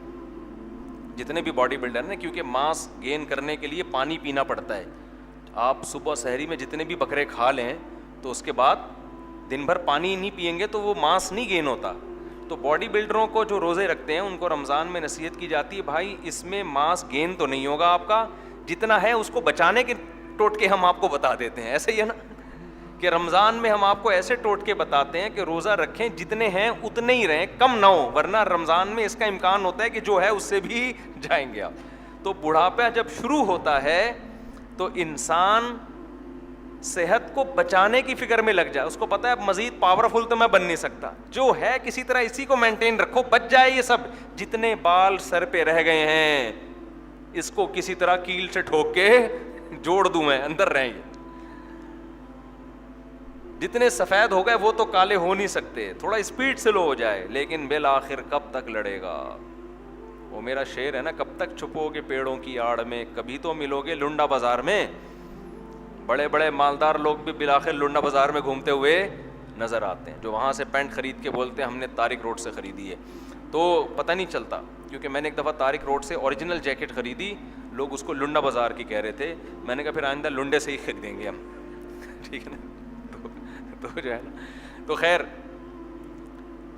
جتنے بھی باڈی بلڈر ہیں, کیونکہ ماس گین کرنے کے لیے پانی پینا پڑتا ہے. آپ صبح سحری میں جتنے بھی بکرے کھا لیں تو اس کے بعد دن بھر پانی نہیں پئیں گے تو وہ ماس نہیں گین ہوتا. تو باڈی بلڈروں کو جو روزے رکھتے ہیں ان کو رمضان میں نصیحت کی جاتی ہے, بھائی اس میں ماس گین تو نہیں ہوگا آپ کا, جتنا ہے اس کو بچانے کے ٹوٹکے ہم آپ کو بتا دیتے ہیں. ایسے ہی ہے نا کہ رمضان میں ہم آپ کو ایسے ٹوٹکے بتاتے ہیں کہ روزہ رکھیں, جتنے ہیں اتنے ہی رہیں, کم نہ ہو, ورنہ رمضان میں اس کا امکان ہوتا ہے کہ جو ہے اس سے بھی جائیں گے آپ. تو بڑھاپا جب شروع ہوتا ہے تو انسان صحت کو بچانے کی فکر میں لگ جائے, اس کو پتا ہے اب مزید پاورفل تو میں بن نہیں سکتا, جو ہے کسی طرح اسی کو مینٹین رکھو, بچ جائے یہ سب, جتنے بال سر پہ رہ گئے ہیں اس کو کسی طرح کیل سے ٹھوک کے جوڑ دوں میں, اندر رہیں گے. جتنے سفید ہو گئے وہ تو کالے ہو نہیں سکتے, تھوڑا اسپیڈ سے لو ہو جائے, لیکن بالآخر کب تک لڑے گا. وہ میرا شعر ہے نا, کب تک چھپو گے پیڑوں کی آڑ میں, کبھی تو ملو گے لنڈا بازار میں. بڑے بڑے مالدار لوگ بھی بالآخر لنڈا بازار میں گھومتے ہوئے نظر آتے ہیں, جو وہاں سے پینٹ خرید کے بولتے ہیں ہم نے طارق روڈ سے خریدی ہے, تو پتہ نہیں چلتا. کیونکہ میں نے ایک دفعہ طارق روڈ سے اوریجنل جیکٹ خریدی, لوگ اس کو لنڈا بازار کی کہہ رہے تھے, میں نے کہا پھر آئندہ لنڈے سے ہی خریدیں گے ہم, ٹھیک ہے نا. تو جو ہے نا, تو خیر,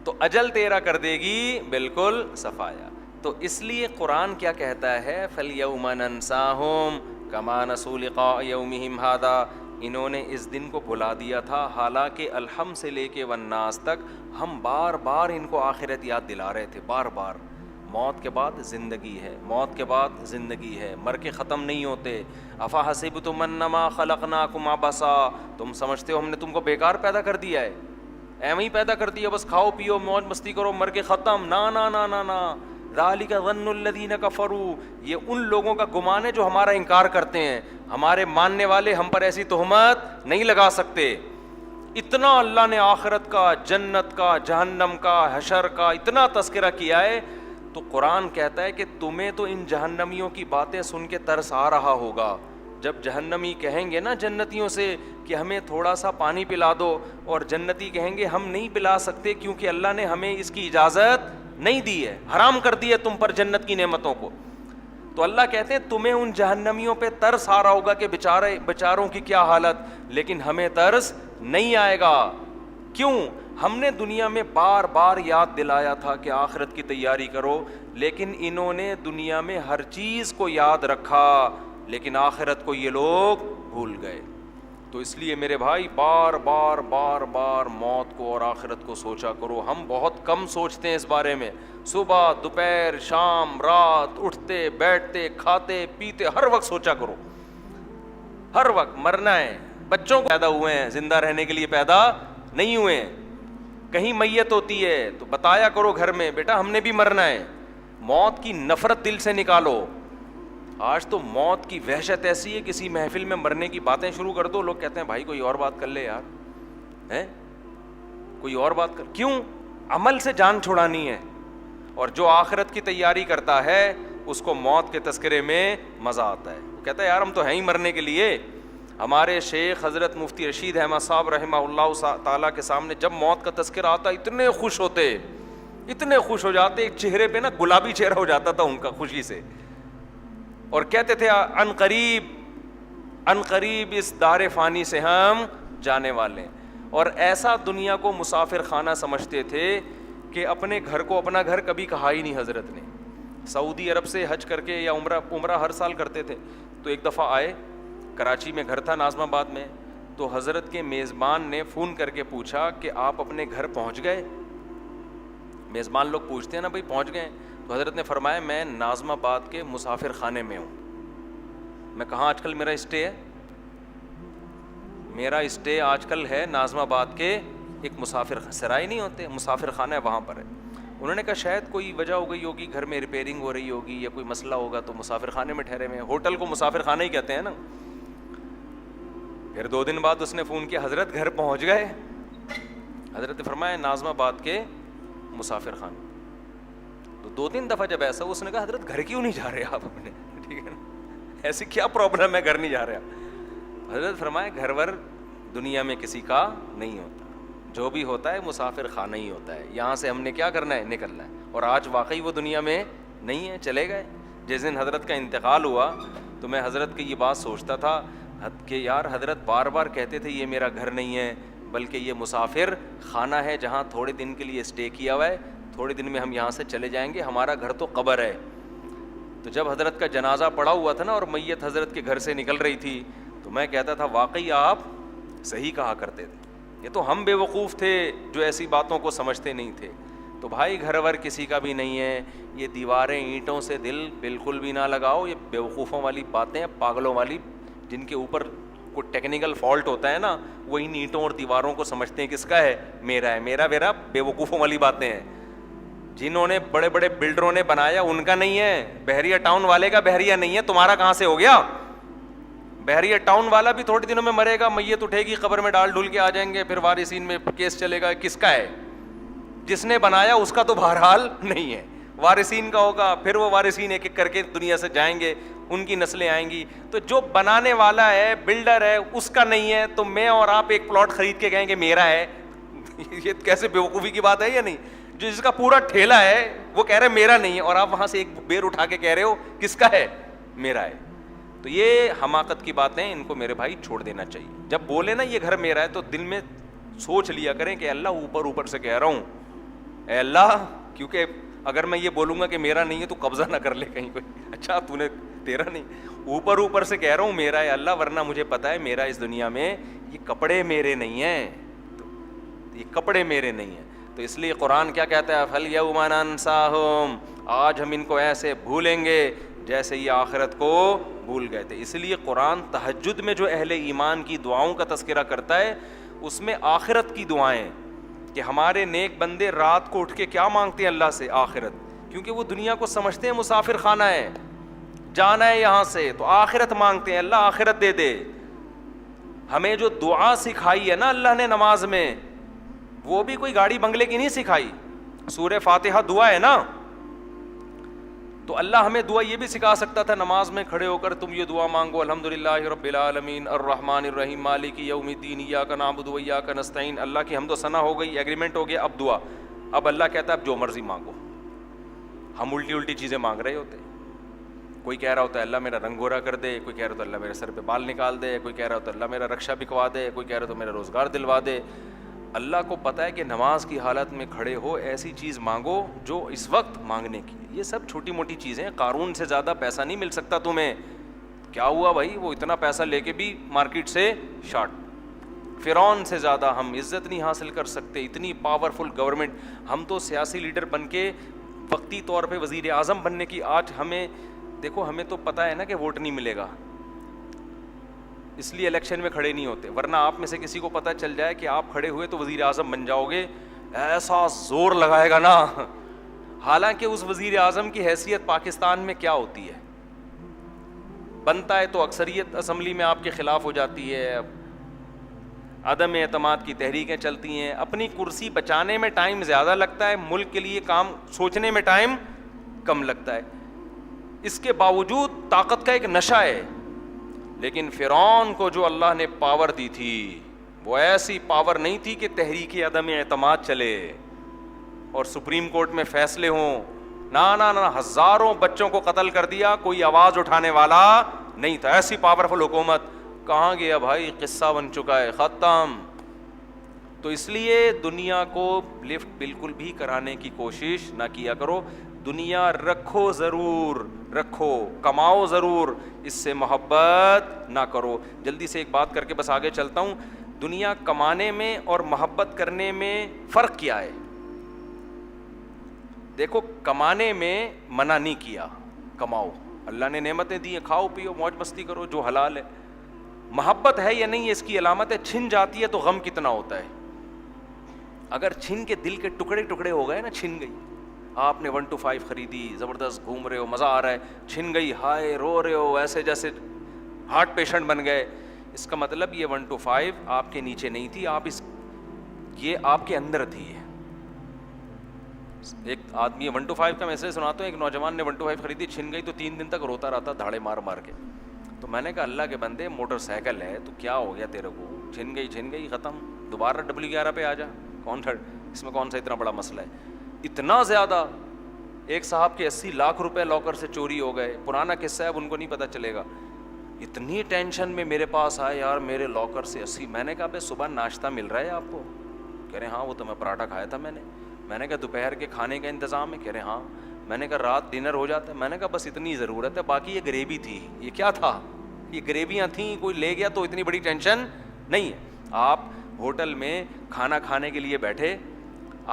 تو اجل تیرا کر دے گی بالکل صفایا. تو اس لیے قرآن کیا کہتا ہے, فَالْيَوْمَ نَنْسَاهُمْ كَمَا نَسُوا لِقَاءَ يَوْمِهِمْ هَذَا, انہوں نے اس دن کو بھلا دیا تھا, حالانکہ الحم سے لے کے والناس تک ہم بار بار ان کو آخرت یاد دلا رہے تھے, بار بار. موت کے بعد زندگی ہے, موت کے بعد زندگی ہے, مر کے ختم نہیں ہوتے. افحسبتم انما خلقناکم عبثا, تم سمجھتے ہو ہم نے تم کو بیکار پیدا کر دیا ہے, ایویں ہی پیدا کر دیا, بس کھاؤ پیو موج مستی کرو مر کے ختم. نا نا نا نا نا, ذالک ظن الذین کفروا, یہ ان لوگوں کا گمان ہے جو ہمارا انکار کرتے ہیں. ہمارے ماننے والے ہم پر ایسی تہمت نہیں لگا سکتے. اتنا اللہ نے آخرت کا, جنت کا, جہنم کا, حشر کا اتنا تذکرہ کیا ہے, تو قرآن کہتا ہے کہ تمہیں تو ان جہنمیوں کی باتیں سن کے ترس آ رہا ہوگا. جب جہنمی کہیں گے نا جنتیوں سے کہ ہمیں تھوڑا سا پانی پلا دو, اور جنتی کہیں گے ہم نہیں پلا سکتے کیونکہ اللہ نے ہمیں اس کی اجازت نہیں دی ہے, حرام کر دی ہے تم پر جنت کی نعمتوں کو. تو اللہ کہتے ہیں تمہیں ان جہنمیوں پہ ترس آ رہا ہوگا کہ بیچاروں کی کیا حالت, لیکن ہمیں ترس نہیں آئے گا. کیوں؟ ہم نے دنیا میں بار بار یاد دلایا تھا کہ آخرت کی تیاری کرو, لیکن انہوں نے دنیا میں ہر چیز کو یاد رکھا, لیکن آخرت کو یہ لوگ بھول گئے. تو اس لیے میرے بھائی بار بار بار بار موت کو اور آخرت کو سوچا کرو. ہم بہت کم سوچتے ہیں اس بارے میں, صبح دوپہر شام رات, اٹھتے بیٹھتے کھاتے پیتے ہر وقت سوچا کرو, ہر وقت مرنا ہے. بچوں کو پیدا ہوئے ہیں, زندہ رہنے کے لیے پیدا نہیں ہوئے ہیں. کہیں میت ہوتی ہے تو بتایا کرو گھر میں, بیٹا ہم نے بھی مرنا ہے. موت کی نفرت دل سے نکالو. آج تو موت کی وحشت ایسی ہے, کسی محفل میں مرنے کی باتیں شروع کر دو, لوگ کہتے ہیں بھائی کوئی اور بات کر لے یار, ہیں کوئی اور بات کر. کیوں؟ عمل سے جان چھڑانی ہے. اور جو آخرت کی تیاری کرتا ہے اس کو موت کے تذکرے میں مزہ آتا ہے. وہ کہتا ہے یار ہم تو ہیں ہی مرنے کے لیے. ہمارے شیخ حضرت مفتی رشید احمد صاحب رحمہ اللہ تعالیٰ کے سامنے جب موت کا تذکرہ آتا اتنے خوش ہوتے, اتنے خوش ہو جاتے, ایک چہرے پہ نا گلابی چہرہ ہو جاتا تھا ان کا خوشی سے, اور کہتے تھے ان قریب اس دار فانی سے ہم جانے والے ہیں. اور ایسا دنیا کو مسافر خانہ سمجھتے تھے کہ اپنے گھر کو اپنا گھر کبھی کہا ہی نہیں حضرت نے. سعودی عرب سے حج کر کے یا عمرہ ہر سال کرتے تھے, تو ایک دفعہ آئے, کراچی میں گھر تھا ناظم آباد میں, تو حضرت کے میزبان نے فون کر کے پوچھا کہ آپ اپنے گھر پہنچ گئے. میزبان لوگ پوچھتے ہیں نا بھائی پہنچ گئے, تو حضرت نے فرمایا میں ناظم آباد کے مسافر خانے میں ہوں. میں کہاں آج کل میرا اسٹے ہے؟ میرا اسٹے آج کل ہے ناظم آباد کے ایک مسافر سرائے نہیں ہوتے, مسافر خانہ ہے, وہاں پر ہے. انہوں نے کہا شاید کوئی وجہ ہو گئی ہوگی, گھر میں ریپیئرنگ ہو رہی ہوگی یا کوئی مسئلہ ہوگا تو مسافر خانے میں ٹھہرے ہوئے ہیں. ہوٹل کو مسافر خانہ ہی کہتے ہیں نا. پھر 2 دن بعد اس نے فون کیا, حضرت گھر پہنچ گئے؟ حضرت نے فرمایا ناظم آباد کے مسافر خانے. تو 2-3 دفعہ جب ایسا, اس نے کہا حضرت گھر کیوں نہیں جا رہے آپ اپنے, ٹھیک ہے نا, ایسی کیا پرابلم ہے گھر نہیں جا رہے آپ؟ حضرت فرمایا گھر ور دنیا میں کسی کا نہیں ہوتا, جو بھی ہوتا ہے مسافر خانہ ہی ہوتا ہے. یہاں سے ہم نے کیا کرنا ہے, نکلنا ہے. اور آج واقعی وہ دنیا میں نہیں ہے, چلے گئے. جس دن حضرت کا انتقال ہوا تو میں حضرت کی یہ بات سوچتا تھا کہ یار حضرت بار بار کہتے تھے یہ میرا گھر نہیں ہے بلکہ یہ مسافر خانہ ہے جہاں تھوڑے دن کے لیے اسٹے کیا ہوا ہے, تھوڑے دن میں ہم یہاں سے چلے جائیں گے, ہمارا گھر تو قبر ہے. تو جب حضرت کا جنازہ پڑا ہوا تھا نا اور میت حضرت کے گھر سے نکل رہی تھی تو میں کہتا تھا واقعی آپ صحیح کہا کرتے تھے, یہ تو ہم بے وقوف تھے جو ایسی باتوں کو سمجھتے نہیں تھے. تو بھائی گھر ور کسی کا بھی نہیں ہے, یہ دیواریں اینٹوں سے دل بالکل بھی نہ لگاؤ, یہ بے وقوفوں والی باتیں, پاگلوں والی, جن کے اوپر کوئی ٹیکنیکل فالٹ ہوتا ہے نا وہ ان اینٹوں اور دیواروں کو سمجھتے ہیں کس کا ہے, میرا ہے, میرا بے وقوفوں والی باتیں ہیں. جنہوں نے بڑے بڑے بلڈروں نے بنایا ان کا نہیں ہے, بحریہ ٹاؤن والے کا بحریہ نہیں ہے, تمہارا کہاں سے ہو گیا؟ بحریہ ٹاؤن والا بھی تھوڑے دنوں میں مرے گا, میت اٹھے گی, قبر میں ڈال ڈھول کے آ جائیں گے, پھر وارثین میں کیس چلے گا, کس کا ہے؟ جس نے بنایا اس کا تو بہرحال نہیں ہے, وارثین کا ہوگا, پھر وہ وارثین ایک ایک کر کے دنیا سے جائیں گے, ان کی نسلیں آئیں گی. تو جو بنانے والا ہے, بلڈر ہے, اس کا نہیں ہے, تو میں اور آپ ایک پلاٹ خرید کے کہیں گے میرا ہے, یہ کیسے بیوقوفی کی بات ہے یا نہیں؟ جو جس کا پورا ٹھیلا ہے وہ کہہ رہے میرا نہیں ہے, اور آپ وہاں سے ایک بیر اٹھا کے کہہ رہے ہو کس کا ہے, میرا ہے. تو یہ حماقت کی باتیں, ان کو میرے بھائی چھوڑ دینا چاہیے. جب بولے نا یہ گھر میرا ہے تو دل میں سوچ لیا کریں کہ اللہ اوپر اوپر سے کہہ رہا ہوں, اے اللہ, کیونکہ اگر میں یہ بولوں گا کہ میرا نہیں ہے تو قبضہ نہ کر لے کہیں کوئی, اچھا تو نے تیرا نہیں, اوپر اوپر سے کہہ رہا ہوں میرا ہے اللہ, ورنہ مجھے پتا ہے میرا اس دنیا میں یہ کپڑے میرے نہیں ہیں, یہ کپڑے میرے نہیں ہیں. تو اس لیے قرآن کیا کہتا ہے, فَالْيَوْمَ نَنْسَاهُمْ, آج ہم ان کو ایسے بھولیں گے جیسے یہ آخرت کو بھول گئے تھے. اس لیے قرآن تہجد میں جو اہل ایمان کی دعاؤں کا تذکرہ کرتا ہے اس میں آخرت کی دعائیں, کہ ہمارے نیک بندے رات کو اٹھ کے کیا مانگتے ہیں اللہ سے, آخرت, کیونکہ وہ دنیا کو سمجھتے ہیں مسافر خانہ ہے, جانا ہے یہاں سے, تو آخرت مانگتے ہیں, اللہ آخرت دے دے. ہمیں جو دعا سکھائی ہے نا اللہ نے نماز میں, وہ بھی کوئی گاڑی بنگلے کی نہیں سکھائی, سورہ فاتحہ دعا ہے نا. تو اللہ ہمیں دعا یہ بھی سکھا سکتا تھا نماز میں کھڑے ہو کر تم یہ دعا مانگو, الحمدللہ رب العالمین الرحمن الرحیم مالک یوم الدین ایاک نعبد و ایاک نستعین. اللہ کی حمد و ثنا ہو گئی, ایگریمنٹ ہو گیا, اب دعا. اب اللہ کہتا ہے اب جو مرضی مانگو. ہم الٹی الٹی چیزیں مانگ رہے ہوتے, کوئی کہہ رہا ہوتا ہے اللہ میرا رنگ گورا کر دے, کوئی کہہ رہا ہوتا ہے اللہ میرے سر پہ بال نکال دے, کوئی کہہ رہا ہوتا ہے اللہ میرا رکشا بکوا دے, کوئی کہہ رہا ہوتا ہے میرا روزگار دلوا دے. اللہ کو پتہ ہے کہ نماز کی حالت میں کھڑے ہو ایسی چیز مانگو جو اس وقت مانگنے کی. یہ سب چھوٹی موٹی چیزیں, قارون سے زیادہ پیسہ نہیں مل سکتا تمہیں. کیا ہوا بھائی, وہ اتنا پیسہ لے کے بھی مارکیٹ سے شارٹ. فرعون سے زیادہ ہم عزت نہیں حاصل کر سکتے, اتنی پاورفل گورنمنٹ. ہم تو سیاسی لیڈر بن کے وقتی طور پہ وزیر اعظم بننے کی, آج ہمیں دیکھو, ہمیں تو پتہ ہے نا کہ ووٹ نہیں ملے گا, اس لیے الیکشن میں کھڑے نہیں ہوتے. ورنہ آپ میں سے کسی کو پتہ چل جائے کہ آپ کھڑے ہوئے تو وزیر اعظم بن جاؤ گے, ایسا زور لگائے گا نا. حالانکہ اس وزیر اعظم کی حیثیت پاکستان میں کیا ہوتی ہے, بنتا ہے تو اکثریت اسمبلی میں آپ کے خلاف ہو جاتی ہے, عدم اعتماد کی تحریکیں چلتی ہیں, اپنی کرسی بچانے میں ٹائم زیادہ لگتا ہے, ملک کے لیے کام سوچنے میں ٹائم کم لگتا ہے. اس کے باوجود طاقت کا ایک نشہ ہے. لیکن فرعون کو جو اللہ نے پاور دی تھی وہ ایسی پاور نہیں تھی کہ تحریک عدم اعتماد چلے اور سپریم کورٹ میں فیصلے ہوں. نہ ہزاروں بچوں کو قتل کر دیا, کوئی آواز اٹھانے والا نہیں تھا. ایسی پاورفل حکومت کہاں گیا بھائی, قصہ بن چکا ہے, ختم. تو اس لیے دنیا کو لفٹ بالکل بھی کرانے کی کوشش نہ کیا کرو. دنیا رکھو ضرور, رکھو, کماؤ ضرور, اس سے محبت نہ کرو. جلدی سے ایک بات کر کے بس آگے چلتا ہوں. دنیا کمانے میں اور محبت کرنے میں فرق کیا ہے؟ دیکھو, کمانے میں منع نہیں کیا, کماؤ, اللہ نے نعمتیں دی ہیں, کھاؤ پیو موج مستی کرو جو حلال ہے. محبت ہے یا نہیں اس کی علامت ہے, چھن جاتی ہے تو غم کتنا ہوتا ہے. اگر چھن کے دل کے ٹکڑے ٹکڑے ہو گئے نا, چھن گئی, آپ نے 1 to 5 خریدی, زبردست گھوم رہے ہو, مزہ آ رہا ہے, چھن گئی, ہائے رو رہے ہو ایسے جیسے ہارٹ پیشنٹ بن گئے. اس کا مطلب یہ 1 to 5 آپ کے نیچے نہیں تھی, یہ آپ کے اندر تھی. ایک آدمی 1 to 5 کا میسج سناتا ہوں. ایک نوجوان نے 1 to 5 خریدی, چھن گئی تو 3 دن تک روتا رہتا دھاڑے مار مار کے. تو میں نے کہا اللہ کے بندے, موٹر سائیکل ہے تو کیا ہو گیا تیرے کو, چھن گئی ختم, دوبارہ W11 پہ آ جا, اس میں کون سا اتنا بڑا مسئلہ ہے. اتنا زیادہ ایک صاحب کے 80 لاکھ روپے لاکر سے چوری ہو گئے, پرانا قصہ ہے, اب ان کو نہیں پتہ چلے گا. اتنی ٹینشن میں میرے پاس آئے, یار میرے لاکر سے 80. میں نے کہا بھائی صبح ناشتہ مل رہا ہے آپ کو؟ کہہ رہے ہاں. وہ تو میں پراٹھا کھایا تھا میں نے کہا دوپہر کے کھانے کا انتظام ہے؟ کہہ رہے ہاں. میں نے کہا رات ڈنر ہو جاتا ہے؟ میں نے کہا بس اتنی ضرورت ہے, باقی یہ گریوی تھی. یہ کیا تھا؟ یہ گریویاں تھیں, کوئی لے گیا تو اتنی بڑی ٹینشن نہیں ہے. آپ ہوٹل میں کھانا کھانے کے لیے بیٹھے,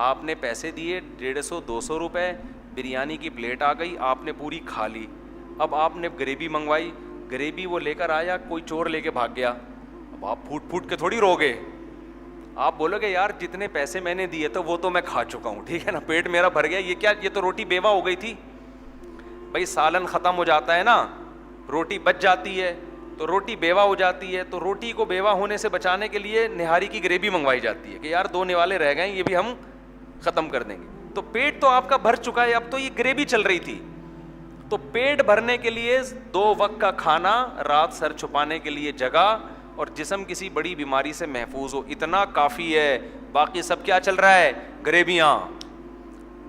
آپ نے پیسے دیے 150-200 روپے, بریانی کی پلیٹ آ گئی, آپ نے پوری کھا لی. اب آپ نے گریوی منگوائی, گریوی وہ لے کر آیا, کوئی چور لے کے بھاگ گیا. اب آپ پھوٹ پھوٹ کے تھوڑی رو گے, آپ بولو گے یار جتنے پیسے میں نے دیے تو وہ تو میں کھا چکا ہوں, ٹھیک ہے نا, پیٹ میرا بھر گیا. یہ کیا, یہ تو روٹی بیوہ ہو گئی تھی. بھائی سالن ختم ہو جاتا ہے نا, روٹی بچ جاتی ہے تو روٹی بیوہ ہو جاتی ہے, تو روٹی کو بیوہ ہونے سے بچانے کے لیے نہاری کی گریوی منگوائی جاتی ہے کہ یار 2 نوالے رہ گئے, یہ بھی ہم ختم کر دیں گے. تو پیٹ تو آپ کا بھر چکا ہے, اب تو یہ گریوی چل رہی تھی. تو پیٹ بھرنے کے لیے 2 وقت کا کھانا, رات سر چھپانے کے لیے جگہ, اور جسم کسی بڑی بیماری سے محفوظ ہو, اتنا کافی ہے. باقی سب کیا چل رہا ہے؟ گریویاں.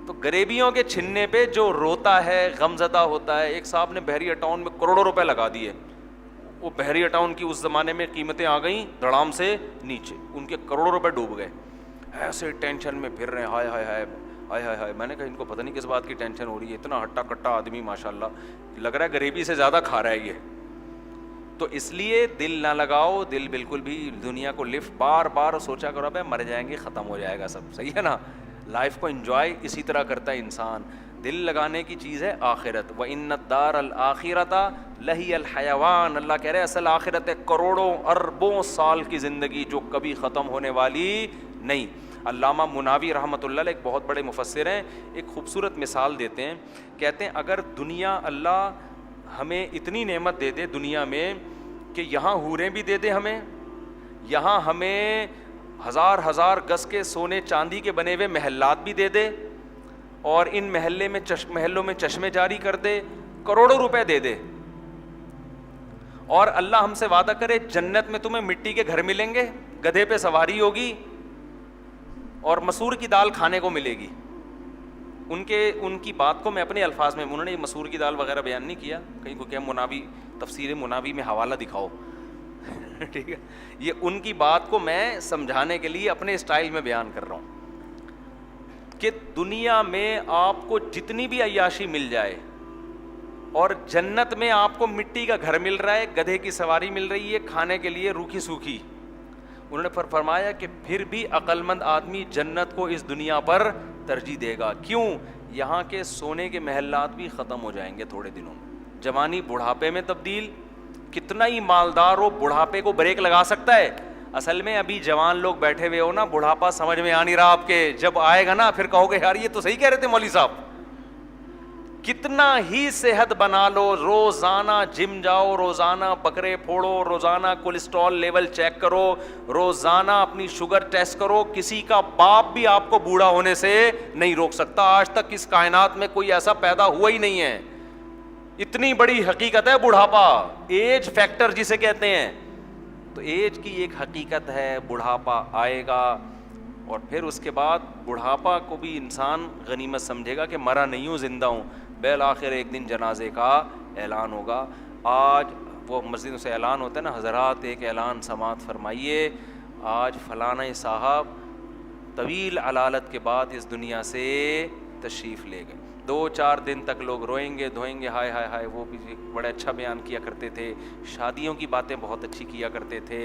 تو گریویوں کے چھننے پہ جو روتا ہے, غمزدہ ہوتا ہے. ایک صاحب نے بحریہ ٹاؤن میں کروڑوں روپے لگا دیے. وہ بحریہ ٹاؤن کی اس زمانے میں قیمتیں آ گئیں دھڑام سے نیچے, ان کے کروڑوں روپے ڈوب گئے. ایسے ٹینشن میں پھر رہے ہیں, ہائے ہائے ہائے ہائے ہائے ہائے. میں نے کہا ان کو پتہ نہیں کس بات کی ٹینشن ہو رہی ہے, اتنا ہٹا کٹا آدمی ماشاء اللہ, لگ رہا ہے گریوی سے زیادہ کھا رہا ہے یہ. تو اس لیے دل نہ لگاؤ, دل بالکل بھی دنیا کو بار بار سوچا کرو بھائی مر جائیں گے, ختم ہو جائے گا سب, صحیح ہے نا. لائف کو انجوائے اسی طرح کرتا ہے انسان. دل لگانے کی چیز ہے آخرت. وَإِنَّ الدَّارَ الْآخِرَةَ لَهِيَ الْحَيَوَانُ. اللہ کہہ رہے ہیں اصل آخرت ہے کروڑوں اربوں سال کی زندگی جو کبھی ختم ہونے والی نہیں. علامہ مناوی رحمۃ اللہ علیہ ایک بہت بڑے مفسر ہیں, ایک خوبصورت مثال دیتے ہیں. کہتے ہیں اگر دنیا اللہ ہمیں اتنی نعمت دے دے دنیا میں کہ یہاں حوریں بھی دے دے ہمیں, یہاں ہمیں 1000 گز کے سونے چاندی کے بنے ہوئے محلات بھی دے دے, اور ان محلوں میں چشمے جاری کر دے, کروڑوں روپے دے دے, اور اللہ ہم سے وعدہ کرے جنت میں تمہیں مٹی کے گھر ملیں گے, گدھے پہ سواری ہوگی, اور مسور کی دال کھانے کو ملے گی. ان کی بات کو میں اپنے الفاظ میں, انہوں نے مسور کی دال وغیرہ بیان نہیں کیا, کہیں کو کیا مناوی تفسیر مناوی میں حوالہ دکھاؤ, ٹھیک ہے. یہ ان کی بات کو میں سمجھانے کے لیے اپنے اسٹائل میں بیان کر رہا ہوں کہ دنیا میں آپ کو جتنی بھی عیاشی مل جائے, اور جنت میں آپ کو مٹی کا گھر مل رہا ہے, گدھے کی سواری مل رہی ہے, کھانے کے لیے روکھی سوکھی, انہوں نے فرمایا کہ پھر بھی عقل مند آدمی جنت کو اس دنیا پر ترجیح دے گا. کیوں؟ یہاں کے سونے کے محلات بھی ختم ہو جائیں گے تھوڑے دنوں میں. جوانی بڑھاپے میں تبدیل, کتنا ہی مالدار ہو بڑھاپے کو بریک لگا سکتا ہے. اصل میں ابھی جوان لوگ بیٹھے ہوئے ہو نا, بڑھاپا سمجھ میں آ نہیں رہا آپ کے, جب آئے گا نا پھر کہو گے یار یہ تو صحیح کہہ رہے تھے مولوی صاحب. کتنا ہی صحت بنا لو, روزانہ جم جاؤ, روزانہ بکرے پھوڑو, روزانہ کولیسٹرول لیول چیک کرو, روزانہ اپنی شوگر ٹیسٹ کرو, کسی کا باپ بھی آپ کو بوڑھا ہونے سے نہیں روک سکتا. آج تک اس کائنات میں کوئی ایسا پیدا ہوا ہی نہیں ہے. اتنی بڑی حقیقت ہے بڑھاپا, ایج فیکٹر جسے کہتے ہیں. تو ایج کی ایک حقیقت ہے, بڑھاپا آئے گا, اور پھر اس کے بعد بڑھاپا کو بھی انسان غنیمت سمجھے گا کہ مرا نہیں ہوں, زندہ ہوں. بالآخر ایک دن جنازے کا اعلان ہوگا. آج وہ مسجدوں سے اعلان ہوتا ہے نا, حضرات ایک اعلان سماعت فرمائیے, آج فلانا صاحب طویل علالت کے بعد اس دنیا سے تشریف لے گئے. 2-4 دن تک لوگ روئیں گے دھوئیں گے, ہائے ہائے ہائے. وہ بھی بڑے اچھا بیان کیا کرتے تھے, شادیوں کی باتیں بہت اچھی کیا کرتے تھے,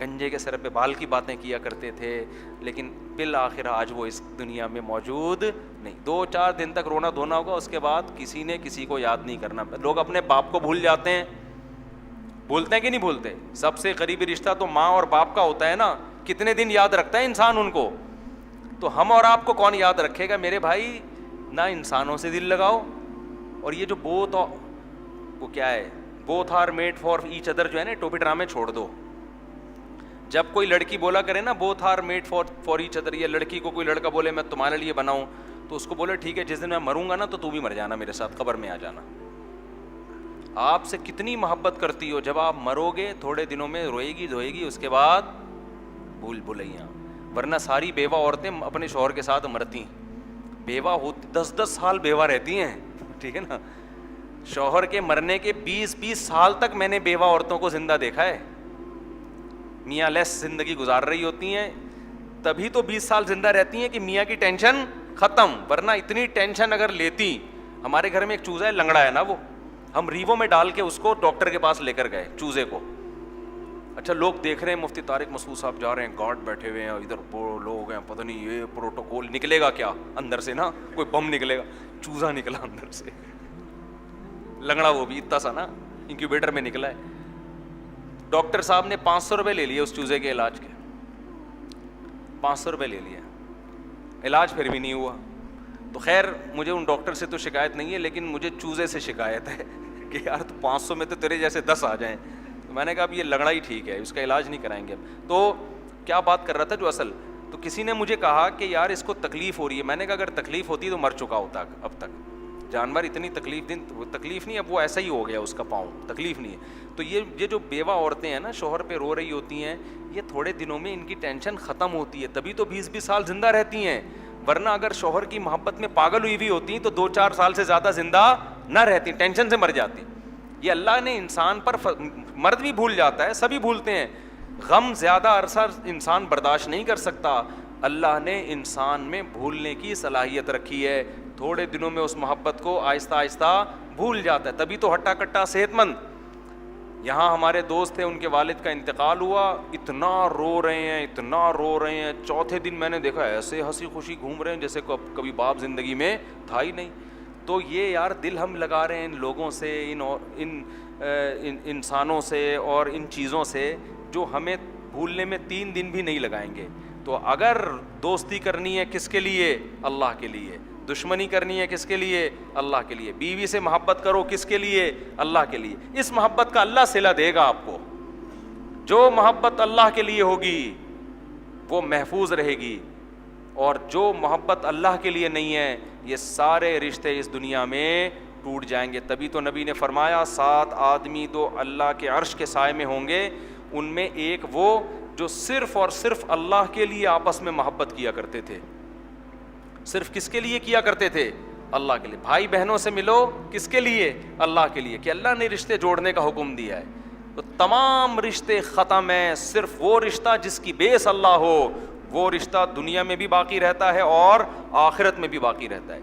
گنجے کے سر پہ بال کی باتیں کیا کرتے تھے, لیکن بالآخر آج وہ اس دنیا میں موجود نہیں. 2-4 دن تک رونا دھونا ہوگا, اس کے بعد کسی نے کسی کو یاد نہیں کرنا. لوگ اپنے باپ کو بھول جاتے ہیں, بھولتے ہیں کہ نہیں بھولتے؟ سب سے قریبی رشتہ تو ماں اور باپ کا ہوتا ہے نا, کتنے دن یاد رکھتا ہے انسان ان کو. تو ہم اور آپ کو کون یاد رکھے گا میرے بھائی؟ نہ انسانوں سے دل لگاؤ, اور یہ جو وہ کیا ہے, both are made for each other جو ہے نا, ٹوپی ڈرامے چھوڑ دو. جب کوئی لڑکی بولا کرے نا both are made for each other, یا لڑکی کو کوئی لڑکا بولے میں تمہارے لیے بناؤں, تو اس کو بولے ٹھیک ہے جس دن میں مروں گا نا تو بھی مر جانا میرے ساتھ, قبر میں آ جانا. آپ سے کتنی محبت کرتی ہو, جب آپ مرو گے تھوڑے دنوں میں روئے گی دھوئے گی, اس کے بعد بھول بھلائیاں. ورنہ ساری بیوہ عورتیں اپنے شوہر کے ساتھ مرتی, بیوہ ہوتی 10-10 سال بیوہ رہتی ہیں, ٹھیک ہے نا. شوہر کے مرنے کے 20-20 سال تک میں نے بیوہ عورتوں کو زندہ دیکھا ہے, میاں لیس زندگی گزار رہی ہوتی ہیں, تبھی تو 20 سال زندہ رہتی ہیں کہ میاں کی ٹینشن ختم, ورنہ اتنی ٹینشن اگر لیتی. ہمارے گھر میں ایک چوزا ہے, لنگڑا ہے نا وہ, ہم ریوو میں ڈال کے اس کو ڈاکٹر کے پاس لے کر گئے چوزے کو. اچھا لوگ دیکھ رہے ہیں مفتی طارق مسعود صاحب جا رہے ہیں, گارڈ بیٹھے ہوئے ہیں, ادھر لوگ ہیں, پتہ نہیں یہ پروٹوکول نکلے گا کیا اندر سے, نا کوئی بم نکلے گا. چوزا نکلا اندر سے, لنگڑا وہ بھی اتنا سا نا, انکیوبیٹر میں نکلا ہے. ڈاکٹر صاحب نے 500 روپے لے لیے اس چوزے کے علاج کے, 500 روپے لے لیے, علاج پھر بھی نہیں ہوا. تو خیر مجھے ان ڈاکٹر سے تو شکایت نہیں ہے, لیکن مجھے چوزے سے شکایت ہے کہ یار تو 500 میں تو تیرے جیسے 10 آ جائیں. تو میں نے کہا اب یہ لنگڑا ہی ٹھیک ہے, اس کا علاج نہیں کرائیں گے. تو کیا بات کر رہا تھا جو اصل, تو کسی نے مجھے کہا کہ یار اس کو تکلیف ہو رہی ہے. میں نے کہا اگر تکلیف ہوتی تو مر چکا ہوتا اب تک. جانور اتنی تکلیف نہیں, اب وہ ایسا ہی ہو گیا اس کا پاؤں, تکلیف نہیں ہے. تو یہ جو بیوہ عورتیں ہیں نا شوہر پہ رو رہی ہوتی ہیں, یہ تھوڑے دنوں میں ان کی ٹینشن ختم ہوتی ہے, تبھی تو 20-20 سال زندہ رہتی ہیں. ورنہ اگر شوہر کی محبت میں پاگل ہوئی ہوتی تو 2-4 سال سے زیادہ زندہ نہ رہتی, ٹینشن سے مر جاتی. یہ اللہ نے انسان پر, مرد بھی بھول جاتا ہے, سبھی بھولتے ہیں, غم زیادہ عرصہ انسان برداشت نہیں کر سکتا. اللہ نے انسان میں بھولنے کی صلاحیت رکھی ہے, تھوڑے دنوں میں اس محبت کو آہستہ آہستہ بھول جاتا ہے, تبھی تو ہٹا کٹا صحت مند. یہاں ہمارے دوست تھے, ان کے والد کا انتقال ہوا, اتنا رو رہے ہیں, اتنا رو رہے ہیں. چوتھے دن میں نے دیکھا ایسے ہنسی خوشی گھوم رہے ہیں جیسے کبھی باپ زندگی میں تھا ہی نہیں. تو یہ یار دل ہم لگا رہے ہیں ان لوگوں سے, ان انسانوں سے اور ان چیزوں سے جو ہمیں بھولنے میں 3 دن بھی نہیں لگائیں گے. تو اگر دوستی کرنی ہے کس کے لیے؟ اللہ کے لیے. دشمنی کرنی ہے کس کے لیے؟ اللہ کے لیے. بیوی سے محبت کرو کس کے لیے؟ اللہ کے لیے. اس محبت کا اللہ صلہ دے گا آپ کو. جو محبت اللہ کے لیے ہوگی وہ محفوظ رہے گی, اور جو محبت اللہ کے لیے نہیں ہے یہ سارے رشتے اس دنیا میں ٹوٹ جائیں گے. تبھی تو نبی نے فرمایا 7 آدمی تو اللہ کے عرش کے سائے میں ہوں گے, ان میں ایک وہ جو صرف اور صرف اللہ کے لیے آپس میں محبت کیا کرتے تھے. صرف کس کے لیے کیا کرتے تھے؟ اللہ کے لیے. بھائی بہنوں سے ملو کس کے لیے؟ اللہ کے لیے, کہ اللہ نے رشتے جوڑنے کا حکم دیا ہے. تو تمام رشتے ختم ہیں, صرف وہ رشتہ جس کی بیس اللہ ہو, وہ رشتہ دنیا میں بھی باقی رہتا ہے اور آخرت میں بھی باقی رہتا ہے.